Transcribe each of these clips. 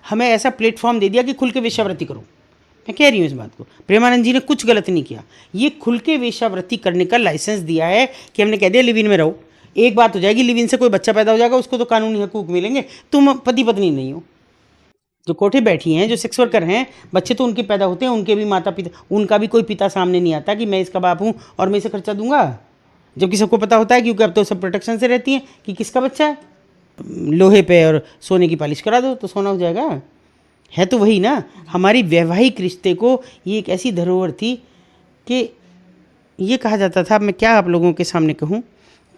हमें ऐसा प्लेटफॉर्म दे दिया कि खुल के वेश्यावृत्ति करो। मैं कह रही हूँ इस बात को, प्रेमानंद जी ने कुछ गलत नहीं किया। ये खुल के वेश्यावृत्ति करने का लाइसेंस दिया है कि हमने कह दिया लिव इन में रहो। एक बात हो जाएगी, लिव इन से कोई बच्चा पैदा हो जाएगा, उसको तो कानूनी हकूक मिलेंगे, तुम पति पत्नी नहीं हो। जो कोठे बैठी हैं, जो सेक्स वर्कर हैं, बच्चे तो उनके पैदा होते हैं, उनके भी माता पिता, उनका भी कोई पिता सामने नहीं आता कि मैं इसका बाप हूँ और मैं इसे खर्चा दूंगा, जबकि सबको पता होता है, क्योंकि अब तो सब प्रोटेक्शन से रहती हैं कि किसका बच्चा है। लोहे पे और सोने की पॉलिश करा दो तो सोना हो जाएगा। है तो वही ना। हमारी वैवाहिक रिश्ते को ये एक ऐसी धरोहर थी कि ये कहा जाता था, मैं क्या आप लोगों के सामने कहूँ,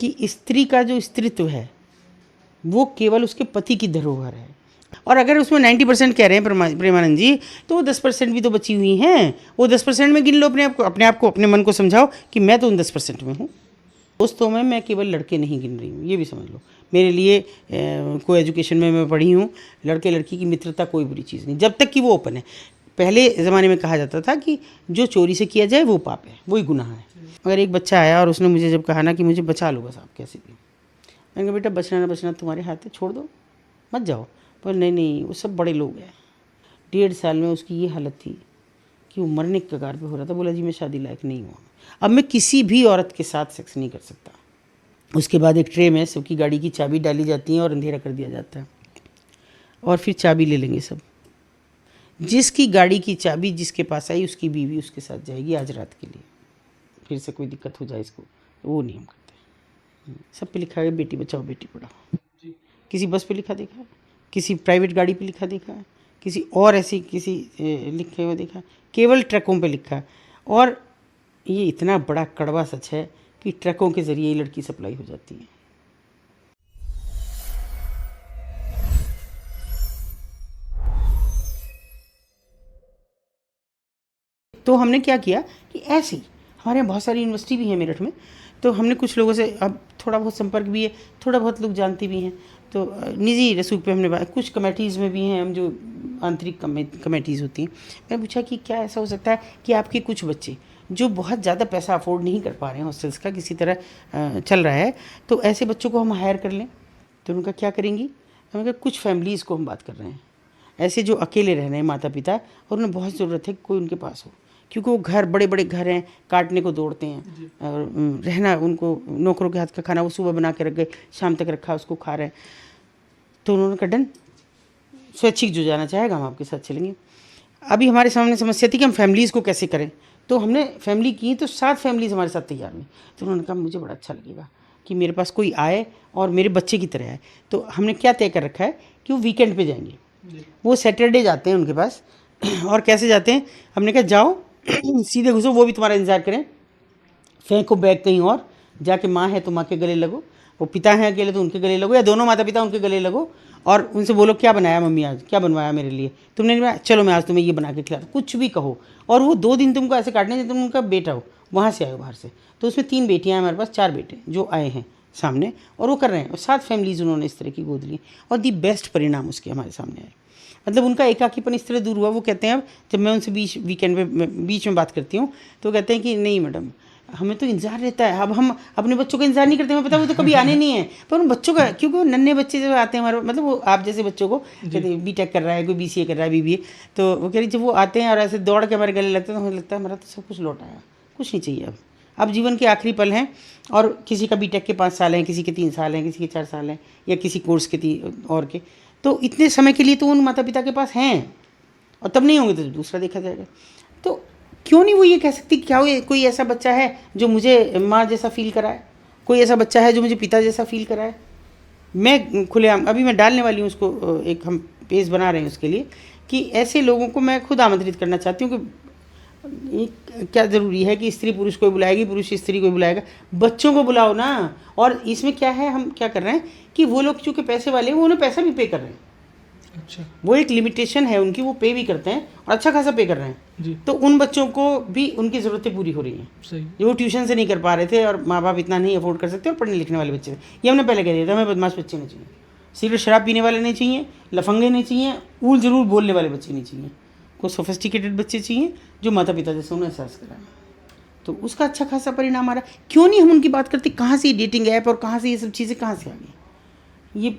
कि स्त्री का जो स्त्रीत्व है वो केवल उसके पति की धरोहर है। और अगर उसमें 90% कह रहे हैं प्रेमानंद जी, तो वो 10% भी तो बची हुई हैं। वो 10% में गिन लो अपने आप को, अपने मन को समझाओ कि मैं तो उन 10% में हूँ। दोस्तों में मैं केवल लड़के नहीं गिन रही हूँ, ये भी समझ लो। मेरे लिए को एजुकेशन में मैं पढ़ी हूँ, लड़के लड़की की मित्रता कोई बुरी चीज़ नहीं, जब तक कि वो ओपन है। पहले ज़माने में कहा जाता था कि जो चोरी से किया जाए वो पाप है, वही गुनाह है। अगर एक बच्चा आया और उसने मुझे जब कहा ना कि मुझे बचा लो बस, आप कैसे भी, मैंने कहा बेटा बचना ना बचना तुम्हारे हाथ है, छोड़ दो, मत जाओ। पर नहीं, वो सब बड़े लोग हैं। 1.5 साल में उसकी ये हालत थी कि वो मरने के कगार पे हो रहा था। बोला जी मैं शादी लायक नहीं हुआ, अब मैं किसी भी औरत के साथ सेक्स नहीं कर सकता। उसके बाद एक ट्रे में सबकी गाड़ी की चाबी डाली जाती है और अंधेरा कर दिया जाता है, और फिर चाबी ले लेंगे सब। जिसकी गाड़ी की चाबी जिसके पास आई उसकी बीवी उसके साथ जाएगी आज रात के लिए, फिर से कोई दिक्कत हो जाए इसको, तो वो नियम करते हैं। सब पे लिखा है बेटी बचाओ बेटी पढ़ाओ। किसी बस पे लिखा देखा है, किसी प्राइवेट गाड़ी पे लिखा देखा है, किसी और ऐसी किसी लिखे हुए देखा, केवल ट्रकों पे लिखा है। और ये इतना बड़ा कड़वा सच है कि ट्रकों के ज़रिए ही लड़की सप्लाई हो जाती है। तो हमने क्या किया कि ऐसे ही हमारे यहाँ बहुत सारी यूनिवर्सिटी भी है मेरठ में, तो हमने कुछ लोगों से अब थोड़ा बहुत संपर्क भी है, थोड़ा बहुत लोग जानते भी हैं, तो निजी रसूख पे हमने कुछ कमेटीज़ में भी हैं हम, जो आंतरिक कमेटीज़ होती हैं। मैंने पूछा कि क्या ऐसा हो सकता है कि आपके कुछ बच्चे जो बहुत ज़्यादा पैसा अफोर्ड नहीं कर पा रहे हैं, हॉस्टल्स का किसी तरह चल रहा है, तो ऐसे बच्चों को हम हायर कर लें। तो उनका क्या करेंगी, हमने कहा कुछ फैमिलीज़ को हम बात कर रहे हैं, ऐसे जो अकेले रह रहे हैं माता पिता, और उन्हें बहुत ज़रूरत है कि कोई उनके पास हो, क्योंकि वो घर बड़े बड़े घर हैं, काटने को दौड़ते हैं, और रहना उनको नौकरों के हाथ का खाना वो सुबह बना के रख गए, शाम तक रखा उसको खा रहे हैं। तो उन्होंने कहा डन, स्वैच्छिक जो जाना चाहेगा हम आपके साथ चलेंगे। अभी हमारे सामने समस्या थी कि हम फैमिलीज़ को कैसे करें, तो हमने फैमिली की, तो 7 फैमिलीज़ हमारे साथ तैयार हुई। तो उन्होंने कहा मुझे बड़ा अच्छा लगेगा कि मेरे पास कोई आए और मेरे बच्चे की तरह आए। तो हमने क्या तय कर रखा है कि वो वीकेंड पे जाएंगे, वो सैटरडे जाते हैं उनके पास। और कैसे जाते हैं, हमने कहा जाओ सीधे घुसो, वो भी तुम्हारा इंतज़ार करें, फेंको बैग कहीं और, जाके माँ है तो माँ के गले लगो, वो पिता हैं अकेले तो उनके गले लगो, या दोनों माता पिता उनके गले लगो, और उनसे बोलो क्या बनाया मम्मी आज, क्या बनवाया मेरे लिए, तुमने नहीं बनाया, चलो मैं आज तुम्हें ये बना के खिलाता, कुछ भी कहो। और वो 2 दिन तुमको ऐसे काटने जैसे तुम उनका बेटा हो, वहाँ से आए हो बाहर से। तो उसमें 3 बेटियाँ हैं हमारे पास, 4 बेटे जो आए हैं सामने, और वो कर रहे हैं, और 7 फैमिलीज़ उन्होंने इस तरह की गोद ली, और दी बेस्ट परिणाम उसके हमारे सामने आए। मतलब उनका एकाकीपन इस तरह दूर हुआ। वो कहते हैं, अब जब मैं उनसे वीकेंड में बीच में बात करती हूँ, तो कहते हैं कि नहीं मैडम, हमें तो इंतज़ार रहता है, अब हम अपने बच्चों का इंतज़ार नहीं करते, हमें पता वो तो कभी आने नहीं है, पर उन बच्चों का, क्योंकि वो नन्हे बच्चे जब आते हैं हमारे, मतलब वो आप जैसे बच्चों को कहते हैं बीटेक कर रहा है, कोई बीसीए कर रहा है, बीबीए, तो वो कह रही जब वो आते हैं और ऐसे दौड़ के हमारे गले लगते हैं, तो हमें लगता है हमारा तो सब कुछ लौट आया, कुछ नहीं चाहिए अब जीवन के आखिरी पल हैं। और किसी का बीटेक के 5 साल हैं, किसी के 3 साल हैं, किसी के 4 साल हैं, या किसी कोर्स के और के, तो इतने समय के लिए तो उन माता पिता के पास हैं, और तब नहीं होंगे तो दूसरा देखा जाएगा। तो क्यों नहीं वो ये कह सकती क्या कोई ऐसा बच्चा है जो मुझे माँ जैसा फील कराए, कोई ऐसा बच्चा है जो मुझे पिता जैसा फील कराए। मैं खुलेआम अभी मैं डालने वाली हूँ उसको, एक हम पेज बना रहे हैं उसके लिए, कि ऐसे लोगों को मैं खुद आमंत्रित करना चाहती हूँ कि क्या ज़रूरी है कि स्त्री पुरुष को बुलाएगी, पुरुष स्त्री को बुलाएगा, बच्चों को बुलाओ ना। और इसमें क्या है, हम क्या कर रहे हैं कि वो लोग चूँकि पैसे वाले हैं, वो उन्हें पैसा भी पे कर रहे हैं। अच्छा, वो एक लिमिटेशन है उनकी, वो पे भी करते हैं और अच्छा खासा पे कर रहे हैं जी। तो उन बच्चों को भी उनकी ज़रूरतें पूरी हो रही हैं, सही, जो वो ट्यूशन से नहीं कर पा रहे थे और माँ बाप इतना नहीं अफोर्ड कर सकते, और पढ़ने लिखने वाले बच्चे थे। ये हमने पहले कह दिया था, हमें बदमाश बच्चे नहीं चाहिए, सिगरेट शराब पीने वाले नहीं चाहिए, लफंगे नहीं चाहिए, ऊल ज़रूर बोलने वाले बच्चे नहीं चाहिए, कुछ सोफिस्टिकेटेड बच्चे चाहिए जो माता पिता जैसे उन्हें एहसास कराएं। तो उसका अच्छा खासा परिणाम आ रहा है। क्यों नहीं हम उनकी बात करते, कहाँ से ये डेटिंग ऐप और कहाँ से ये सब चीज़ें कहाँ से आ गई। ये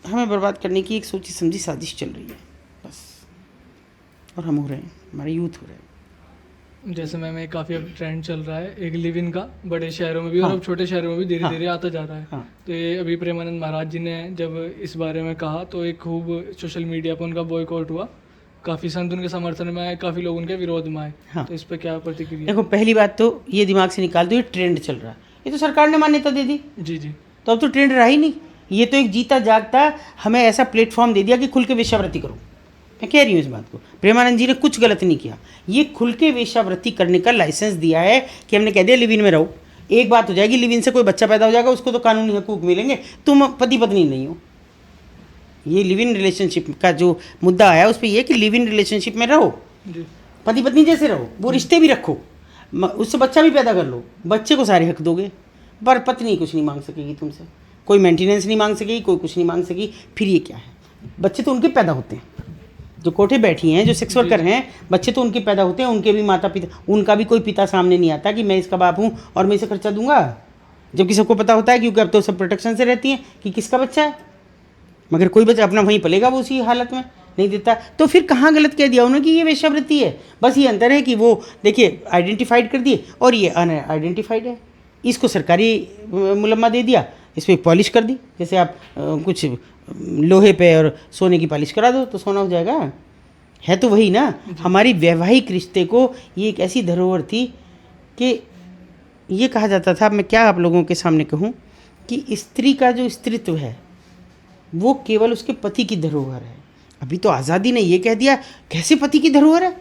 हमें बर्बाद करने की एक सोची समझी साजिश चल रही है। और हम हो रहे हैं, हमारे यूथ हो रहे हैं। जैसे मैम एक काफ़ी अब ट्रेंड चल रहा है एक लिव इन का, बड़े शहरों में भी और हाँ। अब छोटे शहरों में भी धीरे हाँ। धीरे आता जा रहा है। हाँ। तो ये अभी प्रेमानंद महाराज जी ने जब इस बारे में कहा तो एक खूब सोशल मीडिया पर उनका बॉयकॉट हुआ, काफ़ी संत उनके समर्थन में आए, काफ़ी लोग उनके विरोध में आए। हाँ। तो इस पर क्या प्रतिक्रिया? देखो, पहली बात तो ये दिमाग से निकाल दो, ये ट्रेंड चल रहा है, ये तो सरकार ने मान्यता दे दी, जी जी। तो अब तो ट्रेंड रहा ही नहीं। ये तो एक जीता जागता हमें ऐसा प्लेटफॉर्म दे दिया कि खुल के वेश्यावृत्ति करो। मैं कह रही हूँ इस बात को, प्रेमानंद जी ने कुछ गलत नहीं किया, ये खुल के वेश्यावृत्ति करने का लाइसेंस दिया है कि हमने कह दिया लिव इन में रहो। एक बात हो जाएगी, लिव इन से कोई बच्चा पैदा हो जाएगा, उसको तो कानूनी हकूक मिलेंगे, तुम पति पत्नी नहीं हो। ये लिव इन रिलेशनशिप का जो मुद्दा आया उस पर यह कि लिव इन रिलेशनशिप में रहो, जी। पति पत्नी जैसे रहो, वो रिश्ते भी रखो, उससे बच्चा भी पैदा कर लो, बच्चे को सारे हक दोगे, पर पत्नी कुछ नहीं मांग सकेगी तुमसे, कोई मेंटेनेंस नहीं मांग सकेगी, कोई कुछ नहीं मांग सकेगी। फिर ये क्या है? बच्चे तो उनके पैदा होते हैं, जो कोठे बैठी हैं, जो सेक्स वर्कर हैं, बच्चे तो उनके पैदा होते हैं, उनके भी माता पिता, उनका भी कोई पिता सामने नहीं आता कि मैं इसका बाप हूँ और मैं इसे खर्चा दूंगा, जबकि सबको पता होता है, क्योंकि अब तो सब प्रोटेक्शन से रहती हैं कि किसका बच्चा है। मगर कोई बच्चा अपना वहीं पलेगा, वो उसी हालत में नहीं देता। तो फिर कहाँ गलत कह दिया उन्होंने कि ये वेश्यावृत्ति है? बस ये अंतर है कि वो देखिए आइडेंटिफाइड कर दिए और ये अनआइडेंटिफाइड है, इसको सरकारी मुलम्मा दे दिया, इस पर पॉलिश कर दी, जैसे आप कुछ लोहे पे और सोने की पॉलिश करा दो तो सोना हो जाएगा, है तो वही ना। हमारी वैवाहिक रिश्ते को ये एक ऐसी धरोहर थी कि ये कहा जाता था, मैं क्या आप लोगों के सामने कहूँ, कि स्त्री का जो स्त्रीत्व है वो केवल उसके पति की धरोहर है। अभी तो आज़ादी ने ये कह दिया, कैसे पति की धरोहर है?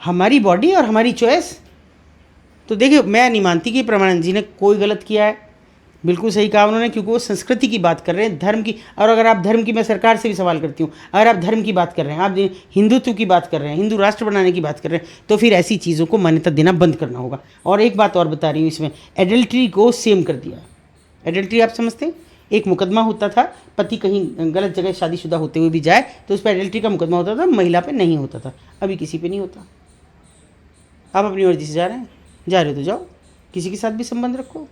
हमारी बॉडी और हमारी चॉइस। तो देखिए, मैं नहीं मानती कि प्रेमानंद जी ने कोई गलत किया है, बिल्कुल सही कहा उन्होंने, क्योंकि वो संस्कृति की बात कर रहे हैं, धर्म की। और अगर आप धर्म की, मैं सरकार से भी सवाल करती हूँ, अगर आप धर्म की बात कर रहे हैं, आप हिंदुत्व की बात कर रहे हैं, हिंदू राष्ट्र बनाने की बात कर रहे हैं, तो फिर ऐसी चीज़ों को मान्यता देना बंद करना होगा। और एक बात और बता रही हूँ, इसमें एडल्ट्री को सेम कर दिया। एडल्ट्री आप समझते हैं? एक मुकदमा होता था, पति कहीं गलत जगह शादीशुदा होते हुए भी जाए तो उस पर एडल्ट्री का मुकदमा होता था, महिला पे नहीं होता था। अभी किसी पे नहीं होता। आप अपनी मर्जी से जा रहे हैं, जा रहे हो तो जाओ, किसी के साथ भी संबंध रखो,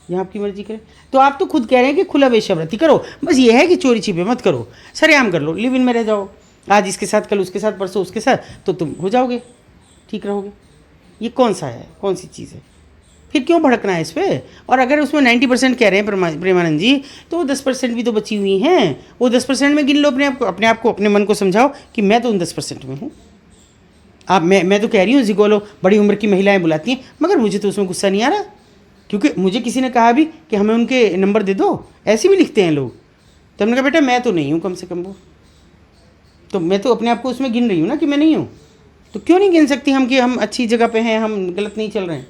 यहाँ आपकी मर्जी करें। तो आप तो खुद कह रहे हैं कि खुला वेश्यावृत्ति करो, बस ये है कि चोरी छिपे मत करो, सरेआम कर लो, लिव इन में रह जाओ, आज इसके साथ, कल उसके साथ, परसों उसके साथ, तो तुम हो जाओगे, ठीक रहोगे। ये कौन सा है, कौन सी चीज़ है? फिर क्यों भड़कना है इस पर? और अगर उसमें 90% कह रहे हैं प्रेमानंद जी, तो वो 10% भी तो बची हुई हैं, वो 10% में गिन लो अपने आप को, अपने मन को समझाओ कि मैं तो उन 10% में हूँ। आप मैं तो कह रही हूँ जिगोलो बड़ी उम्र की महिलाएं बुलाती हैं, मगर मुझे तो उसमें गुस्सा नहीं आ रहा, क्योंकि मुझे किसी ने कहा भी कि हमें उनके नंबर दे दो, ऐसे भी लिखते हैं लोग। तो हमने कहा बेटा मैं तो नहीं हूँ, कम से कम वो तो, मैं तो अपने आप को उसमें गिन रही हूँ ना कि मैं नहीं हूँ, तो क्यों नहीं गिन सकती हम कि हम अच्छी जगह पे हैं, हम गलत नहीं चल रहे हैं।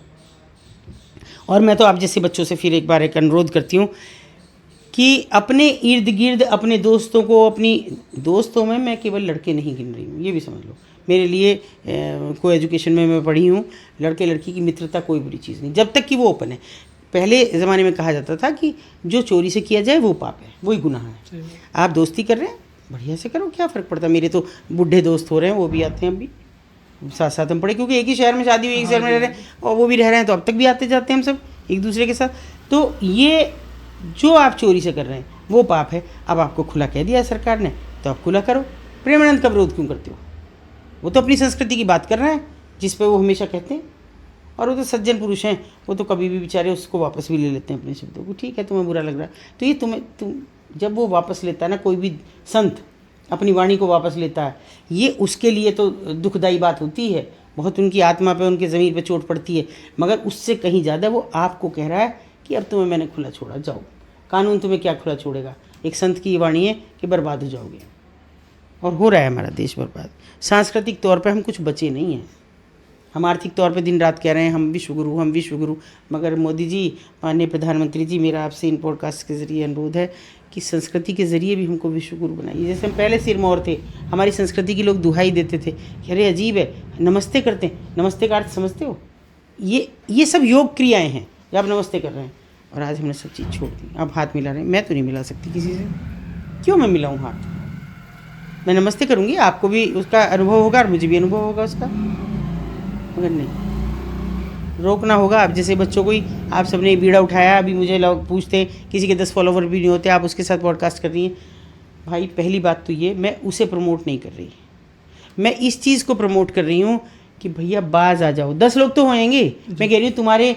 और मैं तो आप जैसे बच्चों से फिर एक बार एक अनुरोध करती हूँ कि अपने इर्द गिर्द अपने दोस्तों को, अपनी दोस्तों में मैं केवल लड़के नहीं गिन रही हूँ, ये भी समझ लो। मेरे लिए को एजुकेशन में मैं पढ़ी हूँ, लड़के लड़की की मित्रता कोई बुरी चीज़ नहीं, जब तक कि वो ओपन है। पहले ज़माने में कहा जाता था कि जो चोरी से किया जाए वो पाप है, वही गुनाह है। आप दोस्ती कर रहे हैं, बढ़िया से करो, क्या फ़र्क पड़ता है। मेरे तो बूढ़े दोस्त हो रहे हैं, वो भी आते हैं, अभी साथ साथ हम पढ़े, क्योंकि एक ही शहर में शादी हुई, एक शहर में रह रहे हैं, और वो भी रह रहे हैं, तो अब तक भी आते जाते हैं हम सब एक दूसरे के साथ। तो ये जो आप चोरी से कर रहे हैं वो पाप है। अब आपको खुला कह दिया है सरकार ने, तो आप खुला करो। प्रेमानंद का विरोध क्यों करते हो? वो तो अपनी संस्कृति की बात कर रहे हैं जिस पे वो हमेशा कहते हैं, और वो तो सज्जन पुरुष हैं, वो तो कभी भी बेचारे उसको वापस भी ले लेते हैं अपने शब्दों को। ठीक है, तुम्हें बुरा लग रहा है तो ये तुम जब वो वापस लेता है ना, कोई भी संत अपनी वाणी को वापस लेता है, ये उसके लिए तो दुखदाई बात होती है, बहुत उनकी आत्मा पे, उनके ज़मीर पे चोट पड़ती है। मगर उससे कहीं ज़्यादा वो आपको कह रहा है कि अब तुम्हें मैंने खुला छोड़ा, जाओ। कानून तुम्हें क्या खुला छोड़ेगा? एक संत की वाणी है कि बर्बाद हो जाओगे, और हो रहा है हमारा देश बर्बाद। सांस्कृतिक तौर पे हम कुछ बचे नहीं हैं, हम आर्थिक तौर पे दिन रात कह रहे हैं हम विश्वगुरु, हम विश्वगुरु। मगर मोदी जी, माननीय प्रधानमंत्री जी, मेरा आपसे इन पॉडकास्ट के ज़रिए अनुरोध है कि संस्कृति के ज़रिए भी हमको विश्वगुरु बनाइए। जैसे हम पहले सिरमौर थे, हमारी संस्कृति के लोग दुहाई देते थे कि अरे अजीब है, नमस्ते करते हैं, नमस्ते का अर्थ समझते हो? ये सब योग क्रियाएँ हैं जब आप नमस्ते कर रहे हैं। और आज हमने सब चीज़ छोड़ दी, अब हाथ मिला रहे हैं। मैं तो नहीं मिला सकती किसी से, क्यों मैं मिलाऊँ हाथ? मैं नमस्ते करूँगी, आपको भी उसका अनुभव होगा और मुझे भी अनुभव होगा उसका, मगर नहीं, रोकना होगा। अब जैसे बच्चों को ही आप सबने बीड़ा उठाया, अभी मुझे लोग पूछते हैं, किसी के 10 फॉलोवर भी नहीं होते, आप उसके साथ पॉडकास्ट कर रही हैं। भाई पहली बात तो ये, मैं उसे प्रमोट नहीं कर रही, मैं इस चीज़ को प्रमोट कर रही हूँ कि भैया बाज आ जाओ। 10 लोग तो होंगे, मैं कह रही हूँ तुम्हारे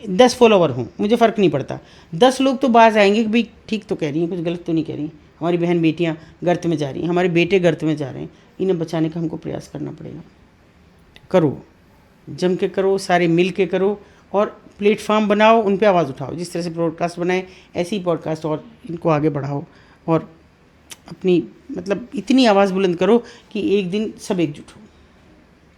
10 फॉलोवर हों, मुझे फ़र्क नहीं पड़ता, 10 लोग तो बाज आएंगे कि भाई ठीक तो कह रही हैं, कुछ गलत तो नहीं कह रही। हमारी बहन बेटियाँ गर्त में जा रही हैं, हमारे बेटे गर्त में जा रहे हैं, इन्हें बचाने का हमको प्रयास करना पड़ेगा। करो, जम के करो, सारे मिल के करो, और प्लेटफॉर्म बनाओ, उन पे आवाज़ उठाओ। जिस तरह से पॉडकास्ट बनाए ऐसे ही पॉडकास्ट और इनको आगे बढ़ाओ, और अपनी मतलब इतनी आवाज़ बुलंद करो कि एक दिन सब एकजुट हो।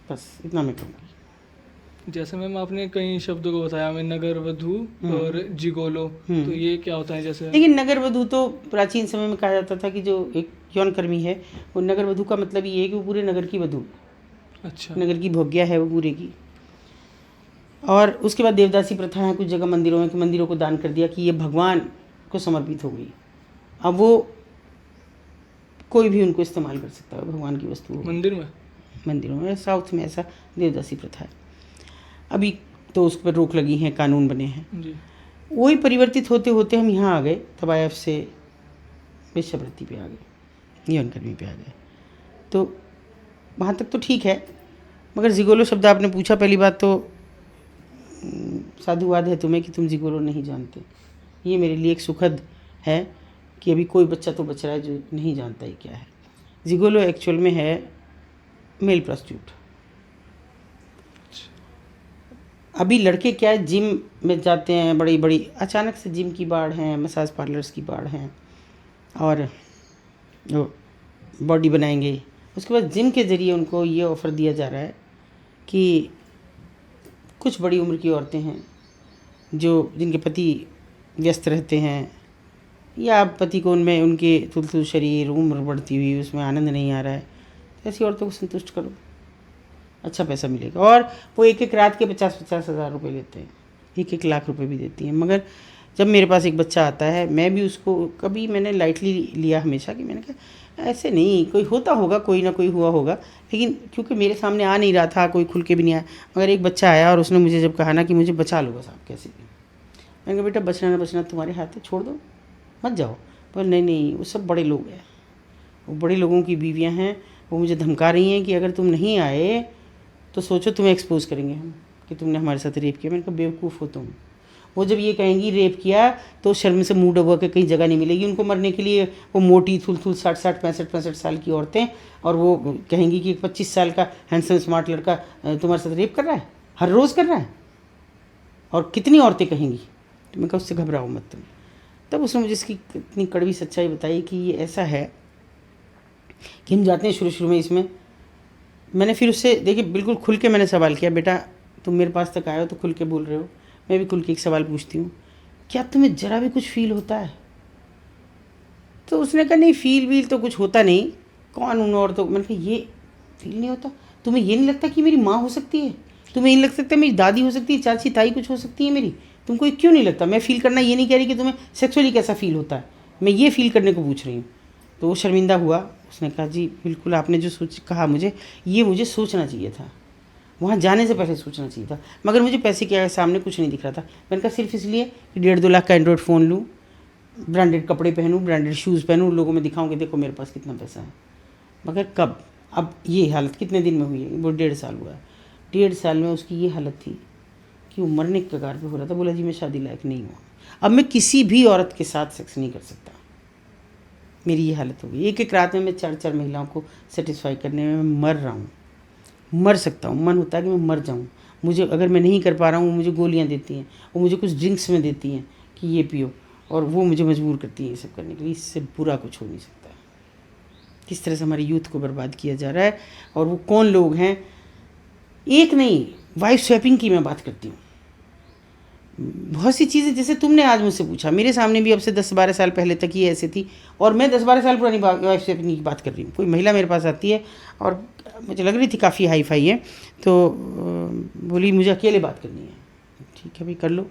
बस इतना मैं कहूँगी। जैसे मैम आपने कई शब्दों को बताया हमें, नगर वधू और जिगोलो, तो ये क्या होता है? जैसे लेकिन नगर वधू तो प्राचीन समय में कहा जाता था कि जो एक यौनकर्मी है, वो नगर वधू का मतलब ये है कि वो पूरे नगर की वधू, अच्छा, नगर की भोग्या है वो पूरे की। और उसके बाद देवदासी प्रथा है कुछ जगह मंदिरों में, कि मंदिरों को दान कर दिया कि ये भगवान को समर्पित हो गई। अब वो कोई भी उनको इस्तेमाल कर सकता है, भगवान की वस्तु हो। मंदिरों में साउथ में ऐसा देवदासी प्रथा है। अभी तो उस पर रोक लगी है, कानून बने हैं जी। वही परिवर्तित होते होते हम यहाँ आ गए, तबायफ से वेश्यावृत्ति पे आ गए, यौनकर्मी पे आ गए। तो वहाँ तक तो ठीक है, मगर जिगोलो शब्द आपने पूछा, पहली बात तो साधुवाद है तुम्हें कि तुम जिगोलो नहीं जानते। ये मेरे लिए एक सुखद है कि अभी कोई बच्चा तो बच रहा है जो नहीं जानता ही क्या है। जिगोलो एक्चुअल में है मेल प्रॉस्टिट्यूट। अभी लड़के क्या है, जिम में जाते हैं, बड़ी बड़ी अचानक से जिम की बाढ़ है, मसाज पार्लर्स की बाढ़ है, और बॉडी बनाएंगे। उसके बाद जिम के ज़रिए उनको ये ऑफ़र दिया जा रहा है कि कुछ बड़ी उम्र की औरतें हैं जो जिनके पति व्यस्त रहते हैं, या पति को उनमें उनके तुलतुल शरीर, उम्र बढ़ती हुई, उसमें आनंद नहीं आ रहा है, तो ऐसी औरतों को संतुष्ट करो, अच्छा पैसा मिलेगा। और वो एक एक रात के 50-50 हज़ार रुपये लेते हैं, 1-1 लाख रुपए भी देती हैं। मगर जब मेरे पास एक बच्चा आता है, मैं भी उसको कभी मैंने लाइटली लिया हमेशा, कि मैंने कहा ऐसे नहीं, कोई होता होगा, कोई ना कोई हुआ होगा, लेकिन क्योंकि मेरे सामने आ नहीं रहा था, कोई खुल के भी नहीं आया। मगर एक बच्चा आया और उसने मुझे जब कहा ना कि मुझे बचा लो बस आप कैसे भी, मैंने कहा बेटा बचना ना बचना तुम्हारे हाथ है, छोड़ दो, मत जाओ। पर नहीं, वो सब बड़े लोग हैं, वो बड़े लोगों की बीवियाँ हैं, वो मुझे धमका रही हैं कि अगर तुम नहीं आए तो सोचो तुम्हें एक्सपोज करेंगे हम कि तुमने हमारे साथ रेप किया। मैंने कहा बेवकूफ़ हो तुम। वो जब ये कहेंगी रेप किया तो शर्म से मुंह डुबा के कहीं जगह नहीं मिलेगी उनको मरने के लिए। वो मोटी थुल 60-65 साल की औरतें, और वो कहेंगी कि 25 साल का हैंडसम स्मार्ट लड़का तुम्हारे साथ रेप कर रहा है, हर रोज़ कर रहा है, और कितनी औरतें कहेंगी। तो मैं कहा उससे घबराओ मत तुम। तब उसने मुझे इसकी इतनी कड़वी सच्चाई बताई कि ये ऐसा है कि हम जाते हैं शुरू में इसमें। मैंने फिर उससे देखिए बिल्कुल खुल के मैंने सवाल किया, बेटा तुम मेरे पास तक आए हो तो खुल के बोल रहे हो, मैं भी खुल के एक सवाल पूछती हूँ, क्या तुम्हें ज़रा भी कुछ फील होता है? तो उसने कहा नहीं, फील वील तो कुछ होता नहीं, कौन उन औरतों को। मैंने कहा ये फील नहीं होता? तुम्हें ये नहीं लगता कि मेरी माँ हो सकती है? तुम्हें ये नहीं लग सकता मेरी दादी हो सकती है, चाची ताई कुछ हो सकती है मेरी? तुमको ये क्यों नहीं लगता? मैं फील करना ये नहीं कह रही कि तुम्हें सेक्सुअली कैसा फील होता है, मैं ये फील करने को पूछ रही हूँ। तो वो शर्मिंदा हुआ, उसने कहा जी बिल्कुल आपने जो कहा मुझे सोचना चाहिए था, वहाँ जाने से पहले सोचना चाहिए था, मगर मुझे पैसे के सामने कुछ नहीं दिख रहा था। मैंने कहा सिर्फ इसलिए कि 1.5-2 लाख का एंड्रॉयड फ़ोन लूँ, ब्रांडेड कपड़े पहनूँ, ब्रांडेड शूज़ पहनूँ, लोगों में दिखाऊँ कि देखो मेरे पास कितना पैसा है। मगर कब? अब ये हालत कितने दिन में हुई है? वो 1.5 साल हुआ है। 1.5 साल में उसकी ये हालत थी कि वो मरने के कगार पे हो रहा था। बोला जी मैं शादी लायक नहीं हूँ, अब मैं किसी भी औरत के साथ सेक्स नहीं कर सकता, मेरी ये हालत हो गई। एक रात में मैं 4-4 महिलाओं को सेटिस्फाई करने में मर रहा हूँ, मर सकता हूँ। मन होता है कि मैं मर जाऊँ। मुझे अगर मैं नहीं कर पा रहा हूँ, वो मुझे गोलियाँ देती हैं, वो मुझे कुछ ड्रिंक्स में देती हैं कि ये पियो, और वो मुझे मजबूर करती हैं ये सब करने के लिए। इससे बुरा कुछ हो नहीं सकता। किस तरह से हमारे यूथ को बर्बाद किया जा रहा है, और वो कौन लोग हैं। एक नहीं, वाइफ स्वैपिंग की मैं बात करती हूँ। बहुत सी चीज़ें, जैसे तुमने आज मुझसे पूछा, मेरे सामने भी अब से 10-12 साल पहले तक ये ऐसे थी, और मैं 10-12 साल पुरानी वाइफ स्वैपिंग की बात कर रही हूँ। कोई महिला मेरे पास आती है और मुझे लग रही थी काफ़ी हाई फाई है, तो बोली मुझे अकेले बात करनी है। ठीक है भाई कर लो।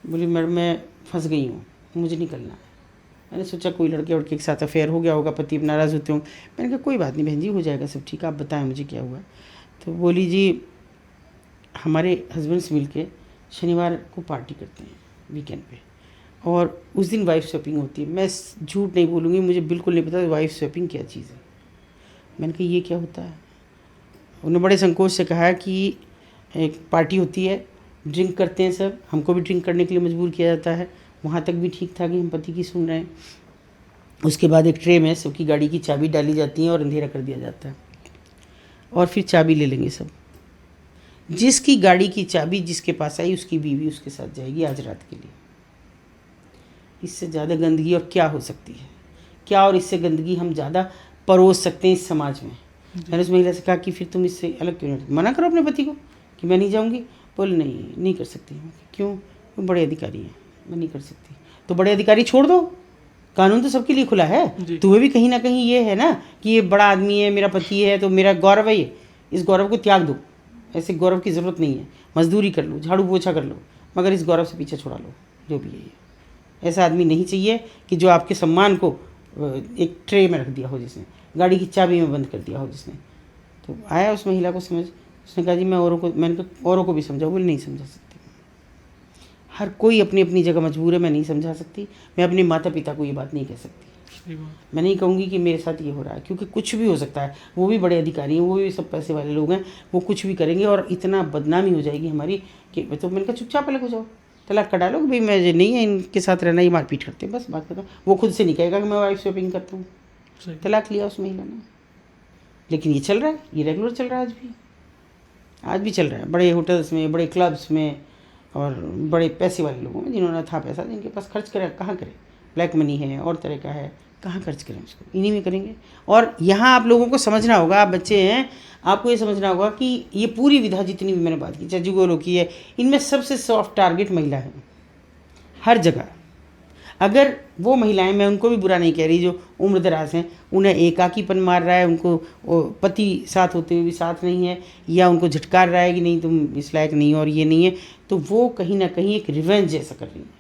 बोली मैं फंस गई हूँ, मुझे निकलना है। मैंने सोचा कोई लड़के के साथ अफेयर हो गया होगा, पति नाराज़ होते होंगे। मैंने कहा कोई बात नहीं बहन जी, हो जाएगा सब ठीक, आप बताएं मुझे क्या हुआ। तो बोली जी हमारे हस्बैंड्स मिल के शनिवार को पार्टी करते हैं वीकेंड पे, और उस दिन वाइफ स्वैपिंग होती है। मैं झूठ नहीं बोलूँगी, मुझे बिल्कुल नहीं पता वाइफ स्वैपिंग क्या चीज़ है। मैंने कहा ये क्या होता है? उन्होंने बड़े संकोच से कहा कि एक पार्टी होती है, ड्रिंक करते हैं सब, हमको भी ड्रिंक करने के लिए मजबूर किया जाता है, वहाँ तक भी ठीक था कि हम पति की सुन रहे हैं। उसके बाद एक ट्रे में सबकी गाड़ी की चाबी डाली जाती है और अंधेरा कर दिया जाता है, और फिर चाबी ले लेंगे सब। जिसकी गाड़ी की चाबी जिसके पास आई उसकी बीवी उसके साथ जाएगी आज रात के लिए। इससे ज़्यादा गंदगी और क्या हो सकती है? क्या और इससे गंदगी हम ज़्यादा परोस सकते हैं इस समाज में? मैंने उस महिला से कहा कि फिर तुम इससे अलग क्यों नहीं, मना करो अपने पति को कि मैं नहीं जाऊंगी। बोले नहीं कर सकती। क्यों? वो बड़े अधिकारी हैं, मैं नहीं कर सकती। तो बड़े अधिकारी छोड़ दो, कानून तो सबके लिए खुला है। तुम्हें भी कहीं ना कहीं ये है ना कि ये बड़ा आदमी है, मेरा पति है, तो मेरा गौरव है, ये इस गौरव को त्याग दो। ऐसे गौरव की ज़रूरत नहीं है, मजदूरी कर लो, झाड़ू पोछा कर लो, मगर इस गौरव से पीछे छुड़ा लो, जो भी है ये। ऐसा आदमी नहीं चाहिए कि जो आपके सम्मान को एक ट्रे में रख दिया हो, जिसने गाड़ी की चाबी में बंद कर दिया हो जिसने। तो आया उस महिला को समझ, उसने कहा जी मैंने कहा औरों को भी समझाओ। बोले नहीं समझा सकती, हर कोई अपनी अपनी जगह मजबूर है, मैं नहीं समझा सकती। मैं अपने माता पिता को ये बात नहीं कह सकती। मैं नहीं कहूँगी कि मेरे साथ ये हो रहा है, क्योंकि कुछ भी हो सकता है। वो भी बड़े अधिकारी हैं, वो भी सब पैसे वाले लोग हैं, वो कुछ भी करेंगे और इतना बदनामी हो जाएगी हमारी कि तो मैंने कहा चुपचाप अलग हो जाओ, तलाक कर डालो कि भाई मैं नहीं है इनके साथ रहना, ये मारपीट करते हैं, बस बात खत्म। वो खुद से नहीं कहेगा कि मैं वाइफ स्वैपिंग करता हूँ। तलाक लिया उस महिला ने। लेकिन ये चल रहा है, ये रेगुलर चल रहा है, आज भी चल रहा है, बड़े होटल्स में, बड़े क्लब्स में और बड़े पैसे वाले लोगों में, जिन्होंने था पैसा, जिनके पास खर्च करें, कहाँ करें? ब्लैक मनी है और तरह का है, कहाँ खर्च करें उसको? इन्हीं में करेंगे। और यहाँ आप लोगों को समझना होगा, आप बच्चे हैं, आपको ये समझना होगा कि ये पूरी विधा जितनी भी मैंने बात की, चाहे जिगोलो की है, इनमें सबसे सॉफ्ट टारगेट महिला है हर जगह। अगर वो महिलाएं, मैं उनको भी बुरा नहीं कह रही, जो उम्र दराज हैं, उन्हें एकाकीपन मार रहा है, उनको पति साथ होते हुए भी साथ नहीं है, या उनको झटकार रहा है कि नहीं तुम इस लायक नहीं हो और ये नहीं है, तो वो कहीं ना कहीं एक रिवेंज जैसा कर रही हैं।